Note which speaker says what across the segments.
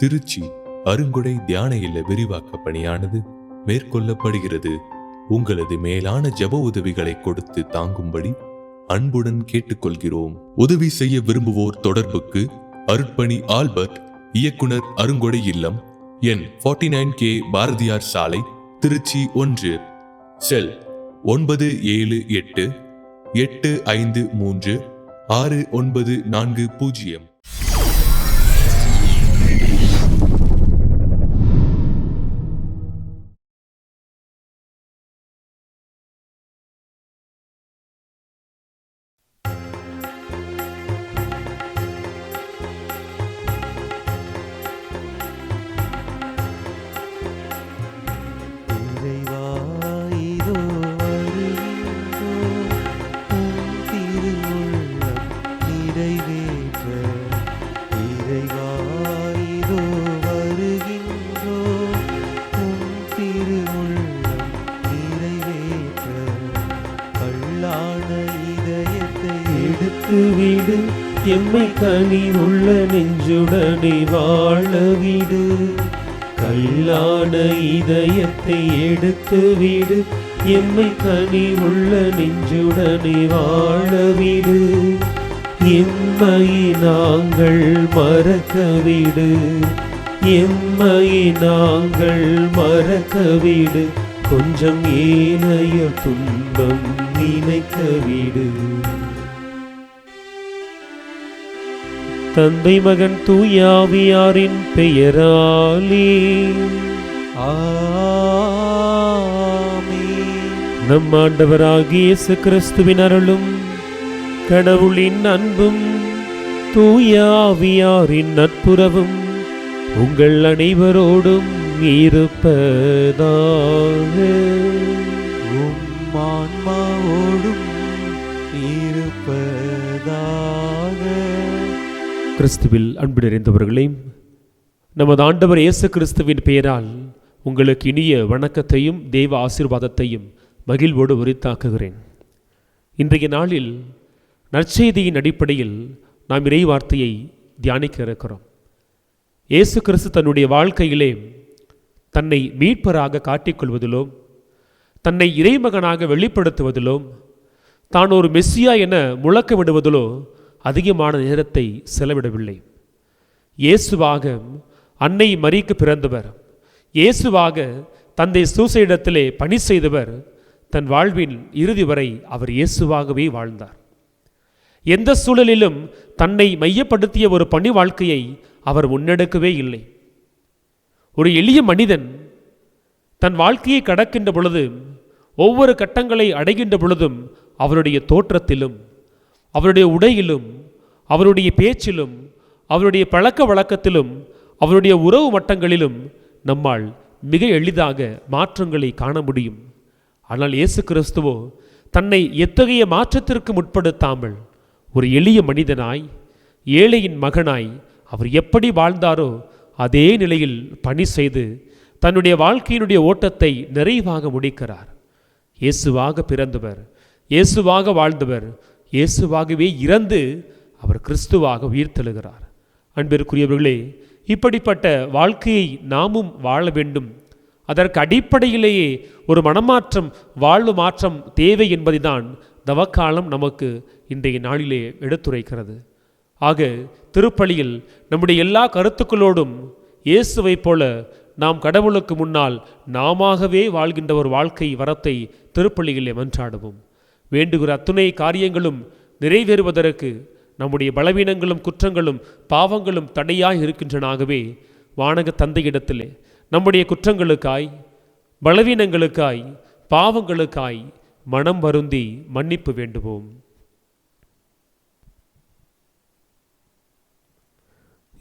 Speaker 1: திருச்சி அருங்கொடை தியான இல்ல விரிவாக்க பணியானது மேற்கொள்ளப்படுகிறது. உங்களது மேலான ஜெப உதவிகளை கொடுத்து தாங்கும்படி அன்புடன் கேட்டுக்கொள்கிறோம். உதவி செய்ய விரும்புவோர் தொடர்புக்கு அருட்பணி ஆல்பர்ட், இயக்குனர், அருங்கொடை இல்லம், எண் 49K பாரதியார் சாலை, திருச்சி 1, செல் 978-853-6940.
Speaker 2: வீடு எம்மை கனி உள்ள நெஞ்சுடனே வாழ வீடு. கல்லான இதயத்தை எடுத்து வீடு எம்மை கனி உள்ள நெஞ்சுடனே வாழ வீடு. எம்மை நாங்கள் மறக்க வீடு, எம்மை நாங்கள் மறக்க வீடு. கொஞ்சம் ஏனைய துன்பம் நினைக்க வீடு. தந்தை மகன் தூயாவியாரின் பெயராலே ஆமென். நம் ஆண்டவராகிய இயேசு கிறிஸ்துவின் அருளும் கடவுளின் அன்பும் தூயாவியாரின் நட்புறவும் உங்கள் அனைவரோடும் இருப்பதாக.
Speaker 3: ஆன்மாவோடும் இருப்பதாக.
Speaker 2: கிறிஸ்துவில் அன்பு நிறைந்தவர்களே, நமது ஆண்டவர் இயேசு கிறிஸ்துவின் பெயரால் உங்களுக்கு இனிய வணக்கத்தையும் தேவ ஆசீர்வாதத்தையும் மகிழ்வோடு உரித்தாக்குகிறேன். இன்றைய நாளில் நற்செய்தியின் அடிப்படையில் நாம் இறை வார்த்தையை தியானிக்க இருக்கிறோம். இயேசு கிறிஸ்து தன்னுடைய வாழ்க்கையிலே தன்னை மீட்பராக காட்டிக்கொள்வதிலோ, தன்னை இறைமகனாக வெளிப்படுத்துவதிலோ, தான் ஒரு மெஸ்ஸியா என முழக்கமிடுவதிலோ அதிகமான நேரத்தை செலவிடவில்லை. இயேசுவாக அன்னை மரிக்கு பிறந்தவர், இயேசுவாக தந்தை சூசையிடத்திலே பணி செய்தவர், தன் வாழ்வின் இறுதி வரை அவர் இயேசுவாகவே வாழ்ந்தார். எந்த சூழலிலும் தன்னை மையப்படுத்திய ஒரு பணி வாழ்க்கையை அவர் முன்னெடுக்கவே இல்லை. ஒரு எளிய மனிதன் தன் வாழ்க்கையை கடக்கின்ற பொழுது, ஒவ்வொரு கட்டங்களை அடைகின்ற பொழுதும் அவருடைய தோற்றத்திலும், அவருடைய உடையிலும், அவருடைய பேச்சிலும், அவருடைய பழக்க வழக்கத்திலும், அவருடைய உறவு மட்டங்களிலும் நம்மால் மிக எளிதாக மாற்றங்களை காண முடியும். ஆனால் இயேசு கிறிஸ்துவோ தன்னை எத்தகைய மாற்றத்திற்கு முற்படுத்தாமல் ஒரு எளிய மனிதனாய், ஏழையின் மகனாய் அவர் எப்படி வாழ்ந்தாரோ அதே நிலையில் பணி செய்து தன்னுடைய வாழ்க்கையினுடைய ஓட்டத்தை நிறைவாக முடிக்கிறார். இயேசுவாக பிறந்தவர், இயேசுவாக வாழ்ந்தவர், இயேசுவாகவே இறந்து அவர் கிறிஸ்துவாக உயிர்த்தெழுகிறார். அன்பிற்குரியவர்களே, இப்படிப்பட்ட வாழ்க்கையை நாமும் வாழ வேண்டும். அதற்கு அடிப்படையிலேயே ஒரு மனமாற்றம், வாழ்வு மாற்றம் தேவை என்பதை தான் தவக்காலம் நமக்கு இன்றைய நாளிலே எடுத்துரைக்கிறது. ஆக திருப்பலியில் நம்முடைய எல்லா கருத்துக்களோடும் இயேசுவை போல நாம் கடவுளுக்கு முன்னால் நாமாகவே வாழ்கின்ற ஒரு வாழ்க்கை வரத்தை திருப்பலியிலே மன்றாடுவோம். வேண்டுகிற அத்துணை காரியங்களும் நிறைவேறுவதற்கு நம்முடைய பலவீனங்களும் குற்றங்களும் பாவங்களும் தடையாய் இருக்கின்றனாகவே வானக தந்தையிடத்திலே நம்முடைய குற்றங்களுக்காய், பலவீனங்களுக்காய், பாவங்களுக்காய் மனம் வருந்தி மன்னிப்பு வேண்டுவோம்.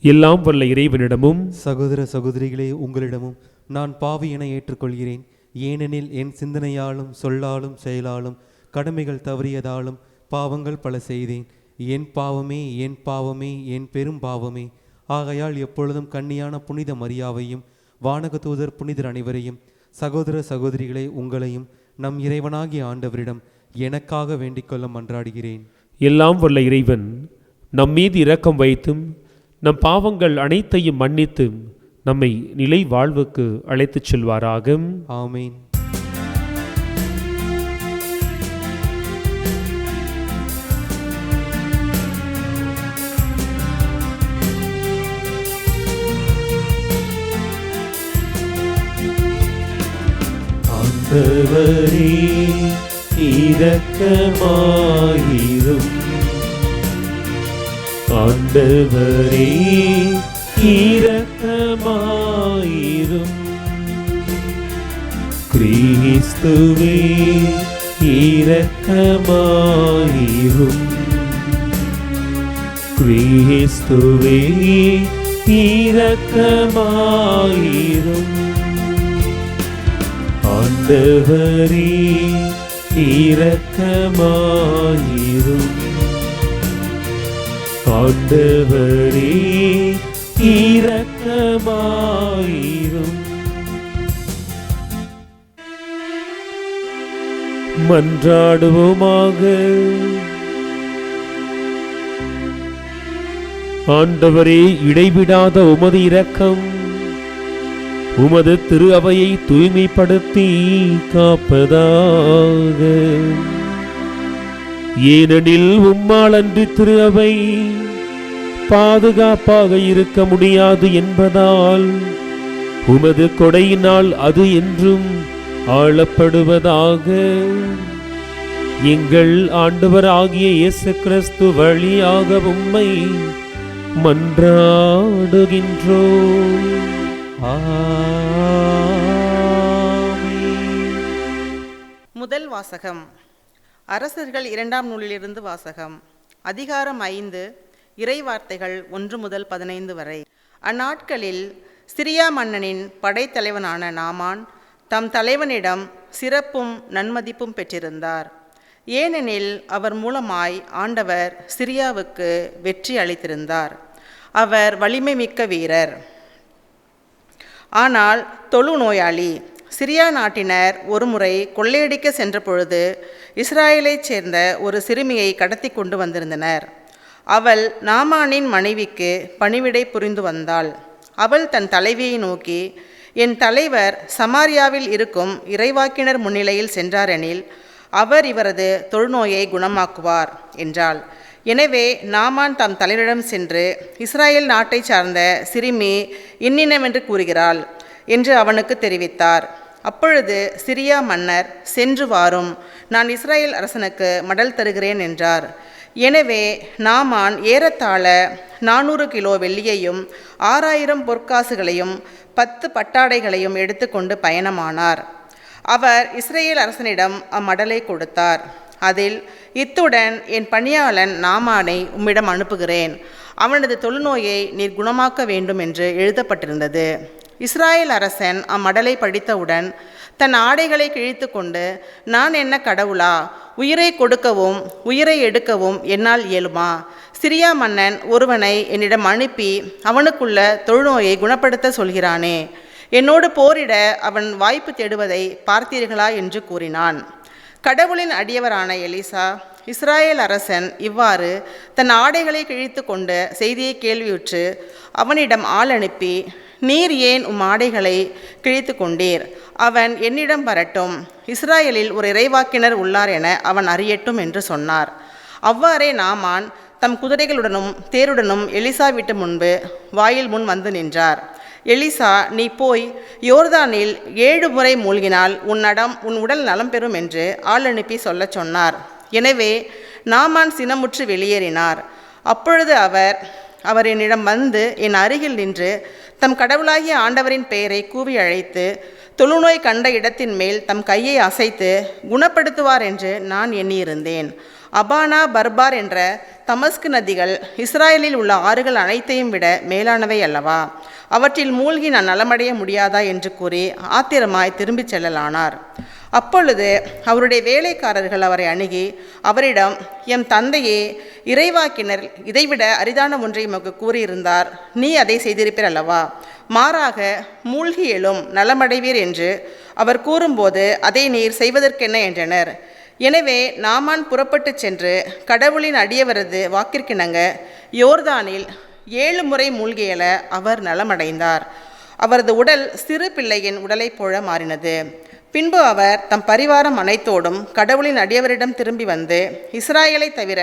Speaker 2: எல்லாம் வல்ல இறைவனிடமும்
Speaker 3: சகோதர சகோதரிகளே, உங்களிடமும் நான் பாவி என ஏற்றுக்கொள்கிறேன். ஏனெனில் என் சிந்தனையாலும் சொல்லாலும் செயலாலும் கடமைகள் தவறியதாலும் பாவங்கள் பல செய்தேன். என் பாவமே, என் பாவமே, என் பெரும் பாவமே. ஆகையால் எப்பொழுதும் கன்னியான புனித மரியாவையும் வானக தூதர் புனிதர் அனைவரையும், சகோதர சகோதரிகளை உங்களையும் நம் இறைவனாகிய ஆண்டவரிடம் எனக்காக வேண்டிக் கொள்ள மன்றாடுகிறேன்.
Speaker 2: எல்லாம் வல்ல இறைவன் நம் மீது இரக்கம் வைத்தும் நம் பாவங்கள் அனைத்தையும் மன்னித்து நம்மை நிலை வாழ்வுக்கு அழைத்துச் செல்வாராக.
Speaker 3: ஆமீன்.
Speaker 2: ஆண்டவரே இரக்கமாயிரும். ஆண்டவரே இரக்கமாயிரும். கிறிஸ்துவே இரக்கமாயிரும். கிறிஸ்துவே இரக்கமாயிரும். ஆண்டவரே இரக்கமாயிரும். ஆண்டவரே இரக்கமாயிரும். மன்றாடுவோமாக. ஆண்டவரே, இடைவிடாத உமது இரக்கம் உமது திரு அவையை தூய்மைப்படுத்தி காப்பதாக. ஏனெனில் உம்மால் அன்றி திரு அவை பாதுகாப்பாக இருக்க முடியாது என்பதால் உமது கொடையினால் அது என்றும் ஆளப்படுவதாக. எங்கள் ஆண்டவர் ஆகிய இயேசு கிறிஸ்து வழியாக உம்மை மன்றாடுகின்றோம்.
Speaker 4: முதல் வாசகம். அரசர்கள் 2ஆம் நூலிலிருந்து வாசகம். அதிகாரம் 5, இறைவார்த்தைகள் 1 முதல் 15 வரை. அந்நாட்களில் சிரியா மன்னனின் படைத்தலைவனான நாமான் தம் தலைவனிடம் சிறப்பும் நன்மதிப்பும் பெற்றிருந்தார். ஏனெனில் அவர் மூலமாய் ஆண்டவர் சிரியாவுக்கு வெற்றி அளித்திருந்தார். அவர் வலிமை மிக்க வீரர், ஆனால் தொழுநோயாளி. சிரியா நாட்டினர் ஒருமுறை கொள்ளையடிக்க சென்ற பொழுது இஸ்ராயலைச் சேர்ந்த ஒரு சிறுமியை கடத்தி கொண்டு வந்திருந்தனர். அவள் நாமானின் மனைவிக்கு பணிவிடை புரிந்து வந்தாள். அவள் தன் தலைவியை நோக்கி, என் தலைவர் சமாரியாவில் இருக்கும் இறைவாக்கினர் முன்னிலையில் சென்றாரெனில் அவர் இவரது தொழுநோயை குணமாக்குவார் என்றாள். எனவே நாமான் தம் தலைவரிடம் சென்று, இஸ்ராயேல் நாட்டை சார்ந்த சிறுமி இன்னினவென்று கூறுகிறாள் என்று அவனுக்கு தெரிவித்தார். அப்பொழுது சிரியா மன்னர், சென்று வாரும், நான் இஸ்ராயேல் அரசனுக்கு மடல் தருகிறேன் என்றார். எனவே நாமான் ஏறத்தாழ 400 கிலோ வெள்ளியையும் 6000 பொற்காசுகளையும் 10 பட்டாடைகளையும் எடுத்துக்கொண்டு பயணமானார். அவர் இஸ்ரேல் அரசனிடம் அம்மடலை கொடுத்தார். அதில், இத்துடன் என் பணியாளன் நாமானை உம்மிடம் அனுப்புகிறேன், அவனது தொழுநோயை நீர் குணமாக்க வேண்டும் என்று எழுதப்பட்டிருந்தது. இஸ்ராயேல் அரசன் அம்மடலை படித்தவுடன் தன் ஆடைகளை கிழித்து கொண்டு, நான் என்ன கடவுளா? உயிரை கொடுக்கவும் உயிரை எடுக்கவும் என்னால் இயலுமா? சிரியா மன்னன் ஒருவனை என்னிடம் அனுப்பி அவனுக்குள்ள தொழுநோயை குணப்படுத்த சொல்கிறானே, என்னோடு போரிட அவன் வாய்ப்பு தேடுவதை பார்த்தீர்களா என்று கூறினான். கடவுளின் அடியவரான எலிசா, இஸ்ராயேல் அரசன் இவ்வாறு தன் ஆடைகளை கிழித்து கொண்ட செய்தியை கேள்வியுற்று அவனிடம் ஆள் அனுப்பி, நீர் ஏன் ஆடைகளை கிழித்து கொண்டீர்? அவன் என்னிடம் வரட்டும், இஸ்ராயேலில் ஒரு இறைவாக்கினர் உள்ளார் என அவன் அறியட்டும் என்று சொன்னார். அவ்வாறே நாமான் தம் குதிரைகளுடனும் தேருடனும் எலிசா வீட்டு முன்பு வாயில் முன் வந்து நின்றார். எலிசா, நீ போய் யோர்தானில் 7 முறை மூழ்கினால் உன் உடல் நலம் பெறும் என்று ஆள் அனுப்பி சொல்லச் சொன்னார். எனவே நாமான் சினமுற்று வெளியேறினார். அப்பொழுது அவர் என்னிடம் வந்து என் அருகில் நின்று தம் கடவுளாகிய ஆண்டவரின் பெயரை கூவி அழைத்து தொழுநோய் கண்ட இடத்தின் மேல் தம் கையை அசைத்து குணப்படுத்துவார் என்று நான் எண்ணியிருந்தேன். அபானா, பர்பார் என்ற தமஸ்கு நதிகள் இஸ்ராயலில் உள்ள ஆறுகள் அனைத்தையும் விட மேலானவை அல்லவா? அவற்றில் மூழ்கி நான் நலமடைய முடியாதா என்று கூறி ஆத்திரமாய் திரும்பிச் செல்லலானார். அப்பொழுது அவருடைய வேலைக்காரர்கள் அவரை அணுகி அவரிடம், எம் தந்தையே, இறைவாக்கினர் இதைவிட அரிதான ஒன்றை உமக்கு கூறியிருந்தார், நீ அதை செய்திருப்பீர் அல்லவா? மாறாக மூழ்கி எழும், நலமடைவீர் என்று அவர் கூறும்போது அதை நீர் செய்வதற்கென்ன என்றனர். எனவே நாமான் புறப்பட்டு சென்று கடவுளின் அடியவரது வாக்கிற்கிணங்க யோர்தானில் 7 முறை மூழ்கியல அவர் நலமடைந்தார். அவரது உடல் சிறு பிள்ளையின் உடலைப் போல மாறினது. பின்பு அவர் தம் பரிவாரம் அனைத்தோடும் கடவுளின் அடியவரிடம் திரும்பி வந்து, இஸ்ராயலை தவிர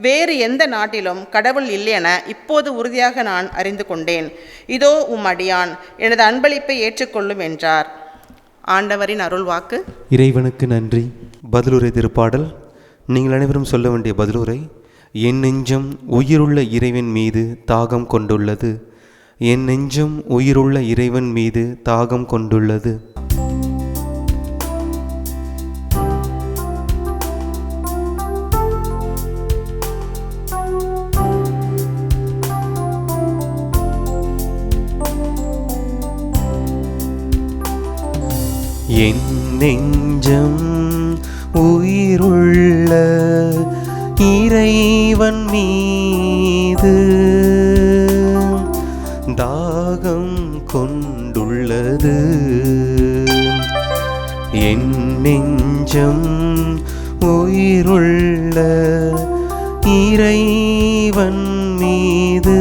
Speaker 4: வேறு எந்த நாட்டிலும் கடவுள் இல்லை என இப்போது உறுதியாக நான் அறிந்து கொண்டேன். இதோ உம் அடியான், எனது அன்பளிப்பை ஏற்றுக்கொள்ளும் என்றார். ஆண்டவரின் அருள்வாக்கு.
Speaker 3: இறைவனுக்கு நன்றி. பதிலுரை திருப்பாடல். நீங்கள் அனைவரும் சொல்ல வேண்டிய பதிலுரை. என் நெஞ்சம் உயிருள்ள இறைவன் மீது தாகம் கொண்டுள்ளது. என் நெஞ்சம் உயிருள்ள இறைவன் மீது தாகம் கொண்டுள்ளது. என் நெஞ்சம் உயிருள்ள இறைவன் மீது தாகம் கொண்டுள்ளது. என் நெஞ்சம் உயிருள்ள இறைவன் மீது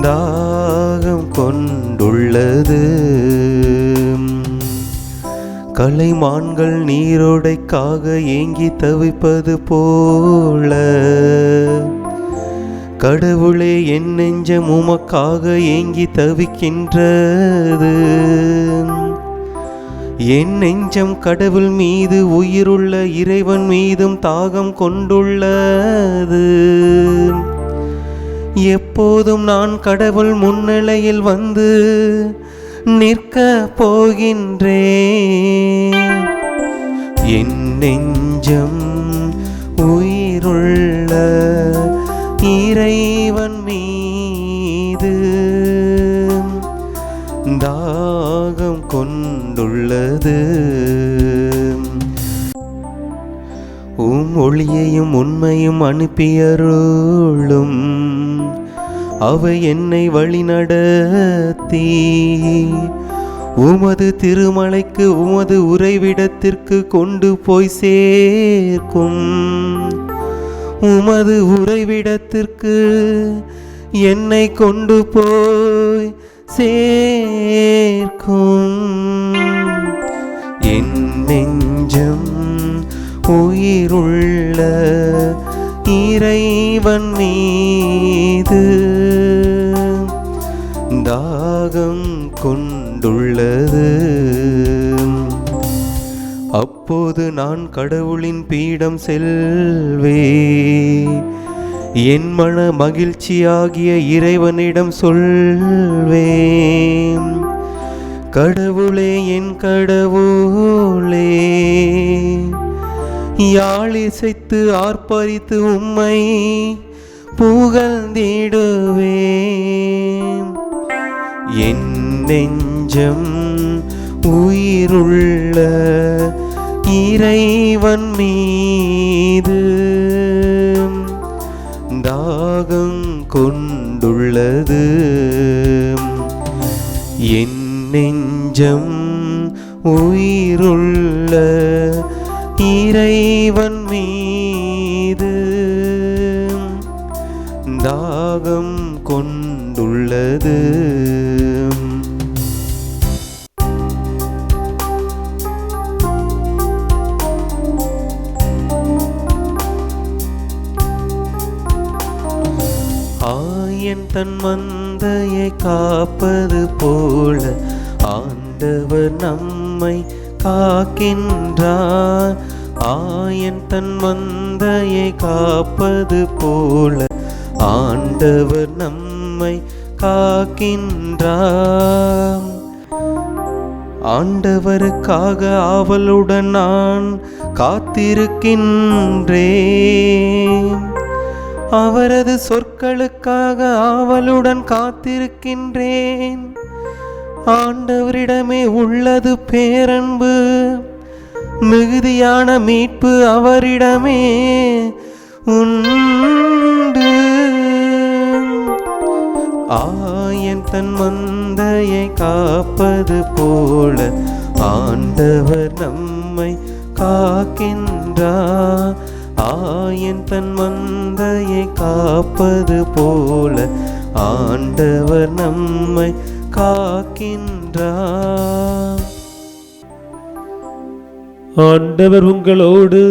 Speaker 3: தாகம் கொண்டுள்ளது. கலைமான்கள் நீரோடைக்காக ஏங்கி தவிப்பது போல கடவுளே என் நெஞ்சம் உமக்காக ஏங்கி தவிக்கின்றது. என் நெஞ்சம் கடவுள் மீது உயிருள்ள இறைவன் மீதும் தாகம் கொண்டுள்ளது. எப்போதும் நான் கடவுள் முன்னிலையில் வந்து நிற்க போகின்றேன். என் நெஞ்சம் உயிருள்ள இறைவன் மீது தாகம் கொண்டுள்ளது. ஒளியையும் உண்மையும் அனுப்பியருளும். அவை என்னை வழிநடத்தி உமது திருமலைக்கு உமது உறைவிடத்திற்கு கொண்டு போய் சேர்க்கும். உமது உறைவிடத்திற்கு என்னை கொண்டு போய் சேர்க்கும். என் நெஞ்சம் உயிருள்ள இறைவன் மீது தாகம் கொண்டுள்ளது. அப்போது நான் கடவுளின் பீடம் செல்வே. என் மன மகிழ்ச்சியாகிய இறைவனிடம் சொல்வேன். கடவுளே என் கடவுளே, யாழிசைத்து ஆர்ப்பரித்து உம்மை புகழ்ந்திடுவேன். என் நெஞ்சம் உயிருள்ள இறைவன் மீது தாகம் கொண்டுள்ளது. என் நெஞ்சம் உயிருள்ள இறைவன் மீது தாகம் கொண்டுள்ளது. ஆயன் தன் மந்தையை காப்பது போல ஆண்டவர் நம்மை காக்கின்றார். ஆயன் தன் மந்தையை காப்பது போல ஆண்டவர் நம்மை காக்கின்றார். ஆண்டவருக்காக ஆவலுடன் நான் காத்திருக்கின்றேன். அவரது சொற்களுக்காக ஆவலுடன் காத்திருக்கின்றேன். ஆண்டவரிடமே உள்ளது பேரன்பு, மிகுதியான மீட்பு அவரிடமே உண்டு. ஆயன் தன் மந்தையை காப்பது போல ஆண்டவர் நம்மை காக்கின்றார். ஆயன் தன் மந்தையை காப்பது போல ஆண்டவர் நம்மை காக்கின்றார்.
Speaker 2: ஆண்டவர் உங்களோடு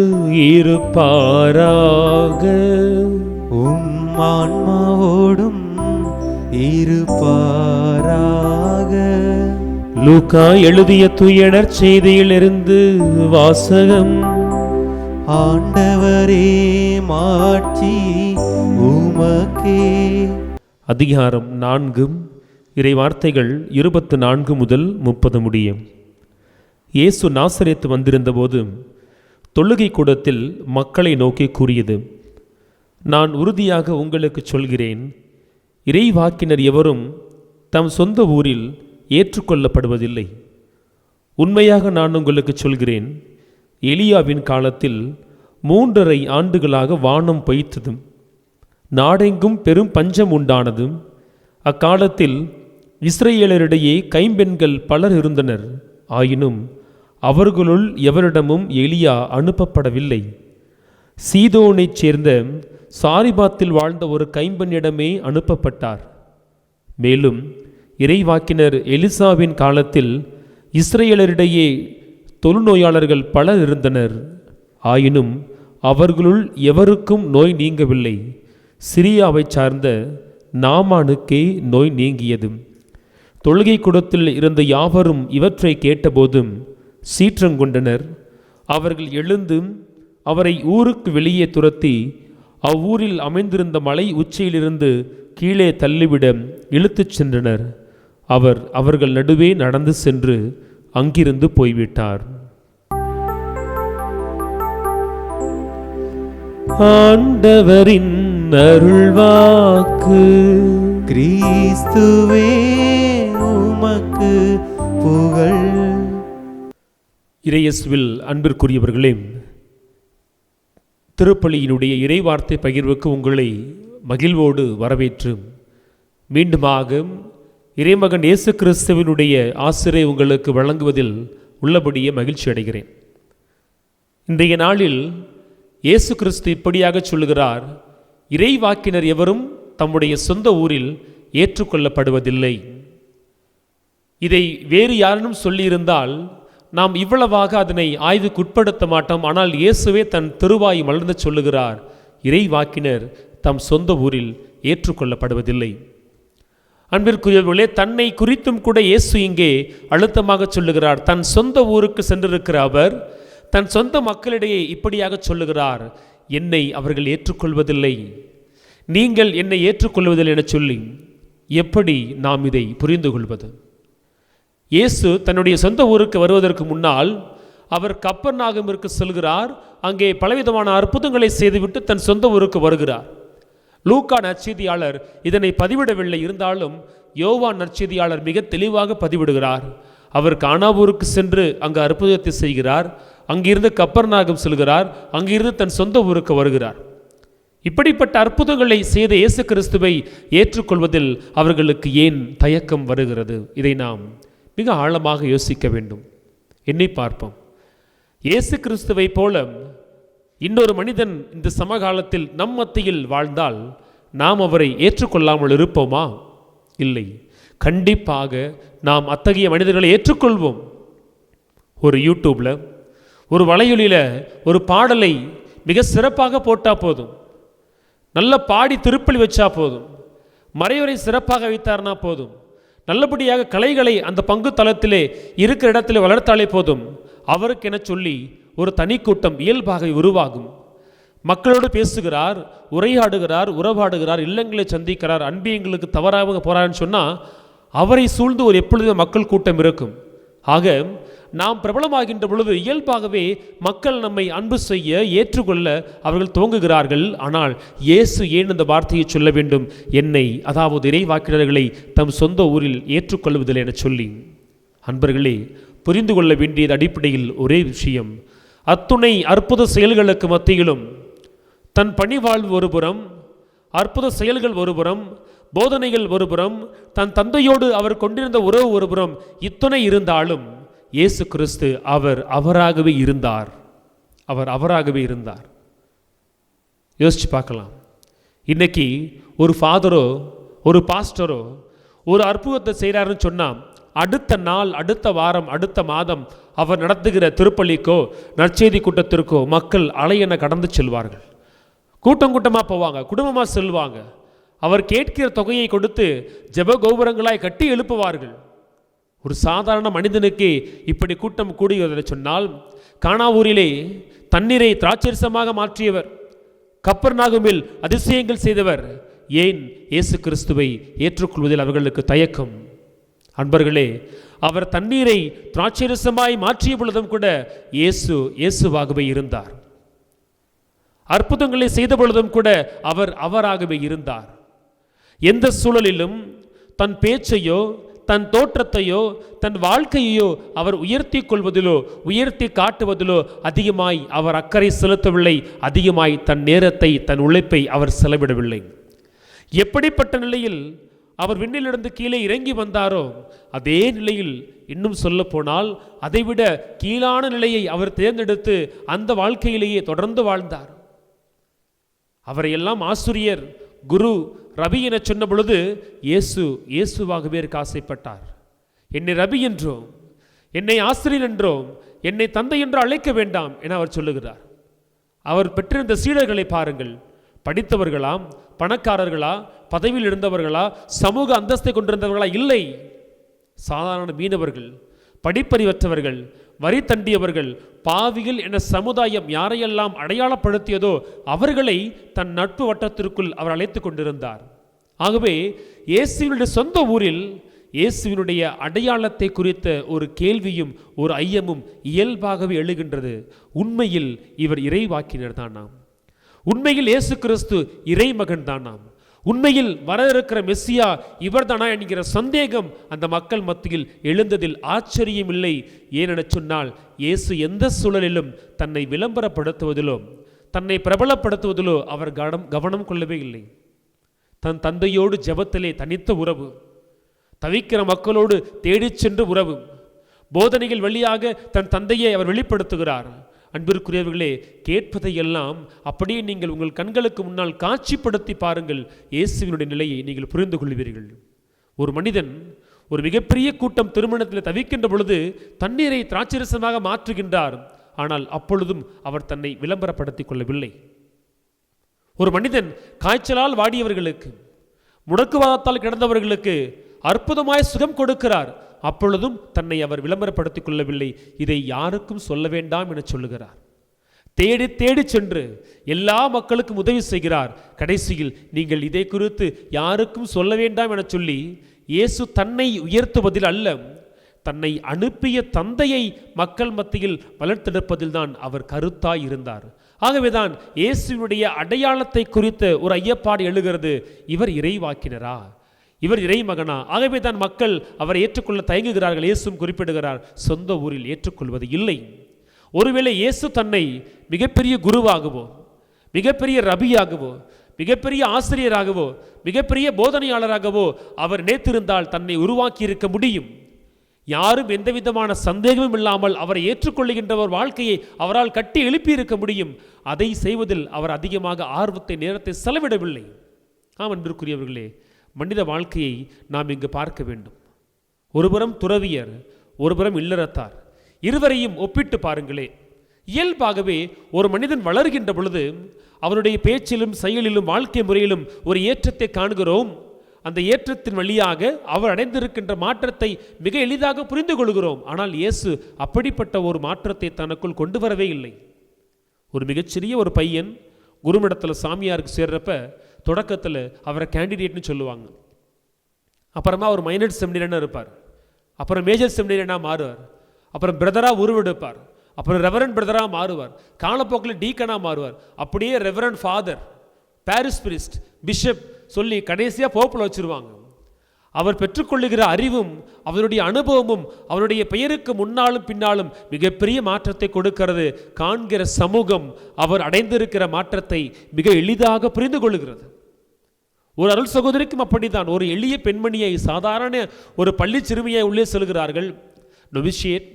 Speaker 2: இருப்பாராக.
Speaker 3: உம் ஆன்மாவோடும் இருப்பாராக.
Speaker 2: லூக்கா எழுதிய தூய நற்செய்தியிலிருந்து வாசகம்.
Speaker 3: ஆண்டவரே மாட்சி உமக்கே.
Speaker 2: அதிகாரம் 4. இறை வார்த்தைகள் 24 முதல் 30 முடியும். இயேசு நாசரேத்து வந்திருந்தபோது தொழுகை கூடத்தில் மக்களை நோக்கி கூறியது, நான் உறுதியாக உங்களுக்கு சொல்கிறேன், இறைவாக்கினர் எவரும் தம் சொந்த ஊரில் ஏற்றுக்கொள்ளப்படுவதில்லை. உண்மையாக நான் உங்களுக்கு சொல்கிறேன், எலியாவின் காலத்தில் 3½ ஆண்டுகளாக வானம் பொய்த்ததும் நாடெங்கும் பெரும் பஞ்சம் உண்டானதும் அக்காலத்தில் இஸ்ரேலரிடையே கைம்பெண்கள் பலர் இருந்தனர். ஆயினும் அவர்களுள் எவரிடமும் எலியா அனுப்பப்படவில்லை. சீதோனைச் சேர்ந்த சாரிபாத்தில் வாழ்ந்த ஒரு கைம்பெண்ணிடமே அனுப்பப்பட்டார். மேலும் இறைவாக்கினர் எலிசாவின் காலத்தில் இஸ்ரேலரிடையே தொழுநோயாளர்கள் பலர் இருந்தனர். ஆயினும் அவர்களுள் எவருக்கும் நோய் நீங்கவில்லை. சிரியாவைச் சார்ந்த நாமானுக்கே நோய் நீங்கியது. தொழுகை கூடத்தில் இருந்த யாவரும் இவற்றை கேட்டபோதும் சீற்றங்கொண்டனர். அவர்கள் எழுந்து அவரை ஊருக்கு வெளியே துரத்தி அவ்வூரில் அமைந்திருந்த மலை உச்சியிலிருந்து கீழே தள்ளிவிட இழுத்துச் சென்றனர். அவர் அவர்கள் நடுவே நடந்து சென்று அங்கிருந்து போய்விட்டார். ஆண்டவரின் அருள்வாக்கு.
Speaker 3: கிறிஸ்துவே உமக்கு புகழ்.
Speaker 2: இறையேசுவில் அன்பிற்குரியவர்களே, திருப்பலியினுடைய இறைவார்த்தை பகிர்வுக்கு உங்களை மகிழ்வோடு வரவேற்று மீண்டுமாக இறைமகன் இயேசு கிறிஸ்துவினுடைய ஆசிரை உங்களுக்கு வழங்குவதில் உள்ளபடியே மகிழ்ச்சி அடைகிறேன். இன்றைய நாளில் இயேசு கிறிஸ்து இப்படியாக சொல்லுகிறார், இறைவாக்கினர் எவரும் தம்முடைய சொந்த ஊரில் ஏற்றுக்கொள்ளப்படுவதில்லை. இதை வேறு யாரும் சொல்லியிருந்தால் நாம் இவ்வளவாக அதனை ஆய்வுக்குட்படுத்த மாட்டோம். ஆனால் இயேசுவே தன் திருவாய் மலர்ந்து சொல்லுகிறார், இறைவாக்கினர் தம் சொந்த ஊரில் ஏற்றுக்கொள்ளப்படுவதில்லை. அன்பிற்குரியவர்களே, தன்னை குறித்தும் கூட இயேசு இங்கே அழுத்தமாக சொல்லுகிறார். தன் சொந்த ஊருக்கு சென்றிருக்கிற அவர் தன் சொந்த மக்களிடையே இப்படியாக சொல்லுகிறார், என்னை அவர்கள் ஏற்றுக்கொள்வதில்லை, நீங்கள் என்னை ஏற்றுக்கொள்வதில்லை என சொல்லி எப்படி நாம் இதை புரிந்து கொள்வது? இயேசு தன்னுடைய சொந்த ஊருக்கு வருவதற்கு முன்னால் அவர் கப்பர்நாகமிற்கு செல்கிறார். அங்கே பலவிதமான அற்புதங்களை செய்துவிட்டு தன் சொந்த ஊருக்கு வருகிறார். லூக்கா நற்செய்தியாளர் இதனை பதிவிடவில்லை. இருந்தாலும் யோவான் நற்செய்தியாளர் மிக தெளிவாக பதிவிடுகிறார். அவர் கானாவூருக்கு சென்று அங்கு அற்புதத்தை செய்கிறார். அங்கிருந்து கப்பர்நாகம் செல்கிறார். அங்கிருந்து தன் சொந்த ஊருக்கு வருகிறார். இப்படிப்பட்ட அற்புதங்களை செய்த இயேசு கிறிஸ்துவை ஏற்றுக்கொள்வதில் அவர்களுக்கு ஏன் தயக்கம் வருகிறது? இதை நாம் மிக ஆழமாக யோசிக்க வேண்டும். எண்ணி பார்ப்போம். இயேசு கிறிஸ்துவை போல இன்னொரு மனிதன் இந்த சமகாலத்தில் நம் மத்தியில் வாழ்ந்தால் நாம் அவரை ஏற்றுக்கொள்ளாமல் இருப்போமா? இல்லை, கண்டிப்பாக நாம் அத்தகைய மனிதர்களை ஏற்றுக்கொள்வோம். ஒரு யூடியூப்பில் ஒரு வலையொலியில் ஒரு பாடலை மிக சிறப்பாக போட்டால் போதும், நல்ல பாடி திருப்பலி வச்சா போதும், மறைவுரை சிறப்பாக வைத்தார்னா போதும், நல்லபடியாக கலைகளை அந்த பங்கு தளத்திலே இருக்கிற இடத்திலே வளர்த்தாலே போதும், அவருக்கென சொல்லி ஒரு தனி கூட்டம் இயல்பாக உருவாகும். மக்களோடு பேசுகிறார், உரையாடுகிறார், உறவாடுகிறார், இல்லங்களை சந்திக்கிறார், அன்பியங்களுக்கு தவறாக போறான்னு சொன்னால் அவரை சூழ்ந்து ஒரு எப்பொழுதும் மக்கள் கூட்டம் இருக்கும். ஆக நாம் பிரபலமாகின்ற பொழுது இயல்பாகவே மக்கள் நம்மை அன்பு செய்ய ஏற்றுக்கொள்ள அவர்கள் துவங்குகிறார்கள். ஆனால் இயேசு ஏன் அந்த வார்த்தையை சொல்ல வேண்டும்? என்னை, அதாவது இறைவாக்கினர்களை தம் சொந்த ஊரில் ஏற்றுக்கொள்வதில்லை என சொல்லி. அன்பர்களே, புரிந்து கொள்ள வேண்டியது அடிப்படையில் ஒரே விஷயம். அத்துணை அற்புத செயல்களுக்கு மத்தியிலும் தன் பணிவாழ்வு ஒருபுறம், அற்புத செயல்கள் ஒருபுறம், போதனைகள் ஒருபுறம், தன் தந்தையோடு அவர் கொண்டிருந்த உறவு ஒருபுறம், இத்துணை இருந்தாலும் இயேசு கிறிஸ்து அவராகவே இருந்தார். அவர் அவராகவே இருந்தார். யோசிச்சு பார்க்கலாம். இன்னைக்கு ஒரு ஃபாதரோ ஒரு பாஸ்டரோ ஒரு அற்புதத்தை செய்கிறாருன்னு சொன்னால் அடுத்த நாள், அடுத்த வாரம், அடுத்த மாதம் அவர் நடத்துகிற திருப்பலிக்கோ நற்செய்தி கூட்டத்திற்கோ மக்கள் அலையென கடந்து செல்வார்கள். கூட்டம் கூட்டமாக போவாங்க, குடும்பமாக செல்வாங்க. அவர் கேட்கிற தொகையை கொடுத்து ஜெப கோபுரங்களாய் கட்டி எழுப்புவார்கள். ஒரு சாதாரண மனிதனுக்கு இப்படி கூட்டம் கூடுகிறதை சொன்னால், கானாவூரிலே தண்ணீரை திராட்சரசமாக மாற்றியவர், கப்பர்நாகுமில் அதிசயங்கள் செய்தவர், ஏன் இயேசு கிறிஸ்துவை ஏற்றுக்கொள்வதில் அவர்களுக்கு தயக்கம்? அன்பர்களே, அவர் தண்ணீரை திராட்சரசமாய் மாற்றிய பொழுதும் கூட இயேசுவாகவே இருந்தார். அற்புதங்களை செய்த பொழுதும் கூட அவர் அவராகவே இருந்தார். எந்த சூழலிலும் தன் பேச்சையோ தன் தோற்றத்தையோ தன் வாழ்க்கையையோ அவர் உயர்த்தி கொள்வதிலோ உயர்த்தி காட்டுவதிலோ அதிகமாய் அவர் அக்கறை செலுத்தவில்லை. அதிகமாய் தன் நேரத்தை தன் உழைப்பை அவர் செலவிடவில்லை. எப்படிப்பட்ட நிலையில் அவர் விண்ணிலிருந்து கீழே இறங்கி வந்தாரோ அதே நிலையில், இன்னும் சொல்ல போனால் அதைவிட கீழான நிலையை அவர் தேர்ந்தெடுத்து அந்த வாழ்க்கையிலேயே தொடர்ந்து வாழ்ந்தார். அவரையெல்லாம் ஆசிரியர், குரு, ரபி என சொன்ன பொழுது இயேசுவாகவே இருக்க ஆசைப்பட்டார். என்னை ரபி என்றோம், என்னை ஆசிரியர் என்றோம், என்னை தந்தை என்று அழைக்க வேண்டாம் என அவர் சொல்லுகிறார். அவர் பெற்றிருந்த சீடர்களை பாருங்கள். படித்தவர்களாம், பணக்காரர்களா, பதவியில் இருந்தவர்களா, சமூக அந்தஸ்தை கொண்டிருந்தவர்களா? இல்லை, சாதாரண மீனவர்கள், படிப்பறிவற்றவர்கள், வரி தண்டியவர்கள், பாவிகள் என சமுதாயம் யாரையெல்லாம் அடையாளப்படுத்தியதோ அவர்களை தன் நட்பு வட்டத்திற்குள் அவர் அழைத்து கொண்டிருந்தார். ஆகவே இயேசுவினுடைய சொந்த ஊரில் இயேசுவினுடைய அடையாளத்தை குறித்த ஒரு கேள்வியும் ஒரு ஐயமும் இயல்பாகவே எழுகின்றது. உண்மையில் இவர் இறைவாக்கினர் தானாம்? உண்மையில் இயேசு கிறிஸ்து இறைமகன் தானாம்? உண்மையில் வர இருக்கிற மெஸ்ஸியா இவர்தானா என்கிற சந்தேகம் அந்த மக்கள் மத்தியில் எழுந்ததில் ஆச்சரியம் இல்லை. ஏனென சொன்னால், இயேசு எந்த சூழலிலும் தன்னை விளம்பரப்படுத்துவதிலோ தன்னை பிரபலப்படுத்துவதிலோ அவர் கவனம் கொள்ளவே இல்லை. தன் தந்தையோடு ஜெபத்திலே தனித்த உறவு, தவிக்கிற மக்களோடு தேடிச் சென்று உறவு, போதனைகள் வழியாக தன் தந்தையை அவர் வெளிப்படுத்துகிறார். அன்பிற்குரியவர்களே, கேட்பதையெல்லாம் அப்படியே நீங்கள் உங்கள் கண்களுக்கு முன்னால் காட்சிப்படுத்தி பாருங்கள். இயேசுவினுடைய நிலையை நீங்கள் புரிந்து கொள்வீர்கள். ஒரு மனிதன், ஒரு மிகப்பெரிய கூட்டம் திருமணத்தில் தவிக்கின்ற பொழுது தண்ணீரை திராட்சரசமாக மாற்றுகின்றார். ஆனால் அப்பொழுதும் அவர் தன்னை விளம்பரப்படுத்திக் கொள்ளவில்லை. ஒரு மனிதன் காய்ச்சலால் வாடியவர்களுக்கு, முடக்குவாதத்தால் கிடந்தவர்களுக்கு அற்புதமாய் சுகம் கொடுக்கிறார். அப்பொழுதும் தன்னை அவர் விளம்பரப்படுத்திக் கொள்ளவில்லை. இதை யாருக்கும் சொல்ல வேண்டாம் என சொல்லுகிறார். தேடி தேடி சென்று எல்லா மக்களுக்கும் உதவி செய்கிறார். கடைசியில் நீங்கள் இதை குறித்து யாருக்கும் சொல்ல வேண்டாம் என சொல்லி இயேசு தன்னை உயர்த்துவதில் அல்ல, தன்னை அனுப்பிய தந்தையை மக்கள் மத்தியில் வளர்த்தெடுப்பதில் தான் அவர் கருத்தாய் இருந்தார். ஆகவேதான் இயேசுவினுடைய அடையாளத்தை குறித்த ஒரு ஐயப்பாடு எழுகிறது. இவர் இறைவாக்கினரா? இவர் இறைமகனா? ஆகவே தான் மக்கள் அவரை ஏற்றுக்கொள்ள தயங்குகிறார்கள். இயேசுவும் குறிப்பிடுகிறார், சொந்த ஊரில் ஏற்றுக்கொள்வது இல்லை. ஒருவேளை இயேசு தன்னை மிகப்பெரிய குருவாகவோ, மிகப்பெரிய ரபியாகவோ, மிகப்பெரிய ஆசிரியராகவோ, மிகப்பெரிய போதனையாளராகவோ அவர் நினைத்திருந்தால் தன்னை உருவாக்கி இருக்க முடியும். யாரும் எந்த விதமான சந்தேகமும் இல்லாமல் அவரை ஏற்றுக்கொள்ளுகின்ற ஒரு வாழ்க்கையை அவரால் கட்டி எழுப்பி இருக்க முடியும். அதை செய்வதில் அவர் அதிகமாக ஆர்வத்தை, நேரத்தை செலவிடவில்லை. அன்பிற்குரியவர்களே, மனித வாழ்க்கையை நாம் இங்கு பார்க்க வேண்டும். ஒருபுறம் துறவியர், ஒருபுறம் இல்லறத்தார், இருவரையும் ஒப்பிட்டு பாருங்களே. இயல்பாகவே ஒரு மனிதன் வளர்கின்ற பொழுது அவனுடைய பேச்சிலும் செயலிலும் வாழ்க்கை முறையிலும் ஒரு ஏற்றத்தை காண்கிறோம். அந்த ஏற்றத்தின் வழியாக அவர் அடைந்திருக்கின்ற மாற்றத்தை மிக எளிதாக புரிந்து கொள்கிறோம். ஆனால் இயேசு அப்படிப்பட்ட ஒரு மாற்றத்தை தனக்குள் கொண்டு வரவே இல்லை. ஒரு மிகச்சிறிய ஒரு பையன் குருமிடத்தில் சாமியாருக்கு சேர்றப்ப தொடக்கத்தில் அவரை கேண்டிடேட்னு சொல்லுவாங்க. அப்புறமா அவர் மைனர் செமினரினா இருப்பார், அப்புறம் மேஜர் செமினரினா மாறுவார், அப்புறம் பிரதராக உருவெடுப்பார், அப்புறம் ரெவரண்ட் பிரதராக மாறுவார், காலப்போக்கில் டீக்கனாக மாறுவார், அப்படியே ரெவரண்ட் ஃபாதர், பாரிஸ் பிரிஸ்ட், பிஷப் சொல்லி கடைசியாக போப்பில் வச்சுருவாங்க. அவர் பெற்றுக்கொள்ளுகிற அறிவும் அவருடைய அனுபவமும் அவருடைய பெயருக்கு முன்னாலும் பின்னாலும் மிகப்பெரிய மாற்றத்தை கொடுக்கிறது. காண்கிற சமூகம் அவர் அடைந்திருக்கிற மாற்றத்தை மிக எளிதாக புரிந்து கொள்கிறது. ஒரு அருள் சகோதரிக்கும் அப்படித்தான். ஒரு எளிய பெண்மணியை, சாதாரண ஒரு பள்ளி சிறுமியை உள்ளே செல்கிறார்கள். நொவிஷியேட்,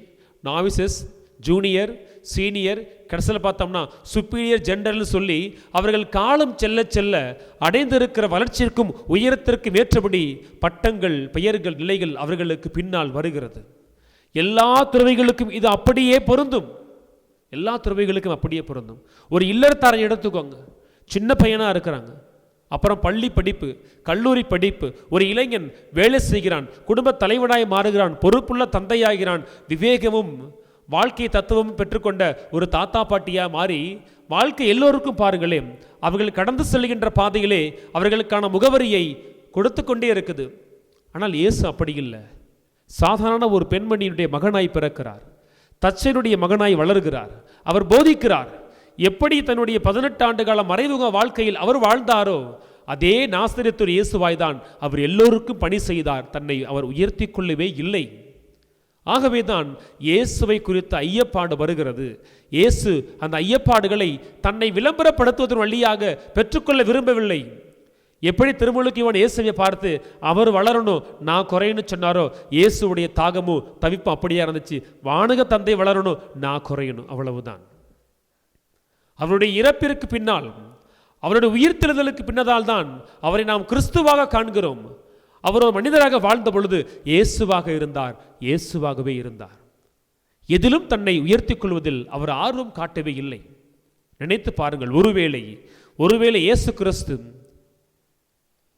Speaker 2: நாவிசஸ், ஜூனியர், சீனியர், கடைசியில் பார்த்தோம்னா சுப்பீரியர் ஜெண்டர்னு சொல்லி அவர்கள் காலம் செல்ல செல்ல அடைந்திருக்கிற வளர்ச்சிக்கும் உயரத்திற்கும் ஏற்றபடி பட்டங்கள், பெயர்கள், நிலைகள் அவர்களுக்கு பின்னால் வருகிறது. எல்லா துறவிகளுக்கும் இது அப்படியே பொருந்தும். எல்லா துறவிகளுக்கும் அப்படியே பொருந்தும். ஒரு இல்லறத்தாரை எடுத்துக்கோங்க, சின்ன பையனாக இருக்கிறாங்க, அப்புறம் பள்ளி படிப்பு, கல்லூரி படிப்பு, ஒரு இளைஞன் வேலை செய்கிறான், குடும்ப தலைவனாய் மாறுகிறான், பொறுப்புள்ள தந்தையாகிறான், விவேகமும் வாழ்க்கை தத்துவமும் பெற்றுக்கொண்ட ஒரு தாத்தா பாட்டியாக மாறி வாழ்க்கை எல்லோருக்கும் பாருங்களேன் அவர்கள் கடந்து செல்கின்ற பாதையிலே அவர்களுக்கான முகவரியை கொடுத்து கொண்டே இருக்குது. ஆனால் இயேசு அப்படி இல்லை. சாதாரண ஒரு பெண்மணியினுடைய மகனாய் பிறக்கிறார், தச்சனுடைய மகனாய் வளர்கிறார், அவர் போதிக்கிறார். எப்படி தன்னுடைய 18 ஆண்டு கால மறைமுக வாழ்க்கையில் அவர் வாழ்ந்தாரோ அதே நாசரேத்து இயேசுவாய் தான் அவர் எல்லோருக்கும் பணி செய்தார். தன்னை அவர் உயர்த்தி கொள்ளவே இல்லை. ஆகவேதான் இயேசுவை குறித்த ஐயப்பாடு வருகிறது. இயேசு அந்த ஐயப்பாடுகளை தன்னை விளம்பரப்படுத்துவதன் வழியாக பெற்றுக்கொள்ள விரும்பவில்லை. எப்படி திருமுழுக்கு யோவான் இயேசுவை பார்த்து அவர் வளரணும் நான் குறையன்னு சொன்னாரோ, இயேசுடைய தாகமும் தவிப்பும் அப்படியே இருந்துச்சு. வானக தந்தை வளரணும் நான் குறையணும், அவ்வளவுதான். அவருடைய இறப்பிற்கு பின்னால், அவருடைய உயிர்த்தெழுதலுக்கு பின்னதால் தான் அவரை நாம் கிறிஸ்துவாக காண்கிறோம். அவர் ஒரு மனிதராக வாழ்ந்த பொழுது இயேசுவாக இருந்தார், இயேசுவாகவே இருந்தார். எதிலும் தன்னை உயர்த்தி கொள்வதில் அவர் ஆர்வம் காட்டவே இல்லை. நினைத்து பாருங்கள், ஒருவேளை இயேசு கிறிஸ்து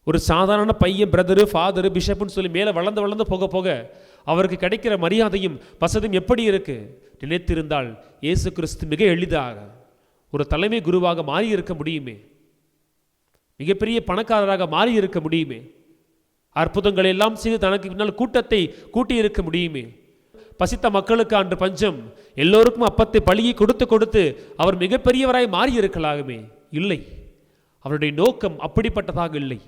Speaker 2: ஒரு சாதாரண பையன், பிரதரு, ஃபாதரு, பிஷப்னு சொல்லி மேலே வளர்ந்து போக போக அவருக்கு கிடைக்கிற மரியாதையும் வசதியும் எப்படி இருக்கு நினைத்திருந்தால் இயேசு கிறிஸ்து மிக எளிதாக ஒரு தலைமை குருவாக மாறி இருக்க முடியுமே, மிகப்பெரிய பணக்காரராக மாறி இருக்க முடியுமே, அற்புதங்களை எல்லாம் செய்து தனக்கு பின்னால் கூட்டத்தை கூட்டி இருக்க முடியுமே. பசித்த மக்களுக்கு அன்று பஞ்சம், எல்லோருக்கும் அப்பத்தை பழியை கொடுத்து கொடுத்து அவர் மிகப்பெரியவராய் மாறி இருக்கலாகுமே. இல்லை, அவருடைய நோக்கம் அப்படிப்பட்டதாக இல்லை.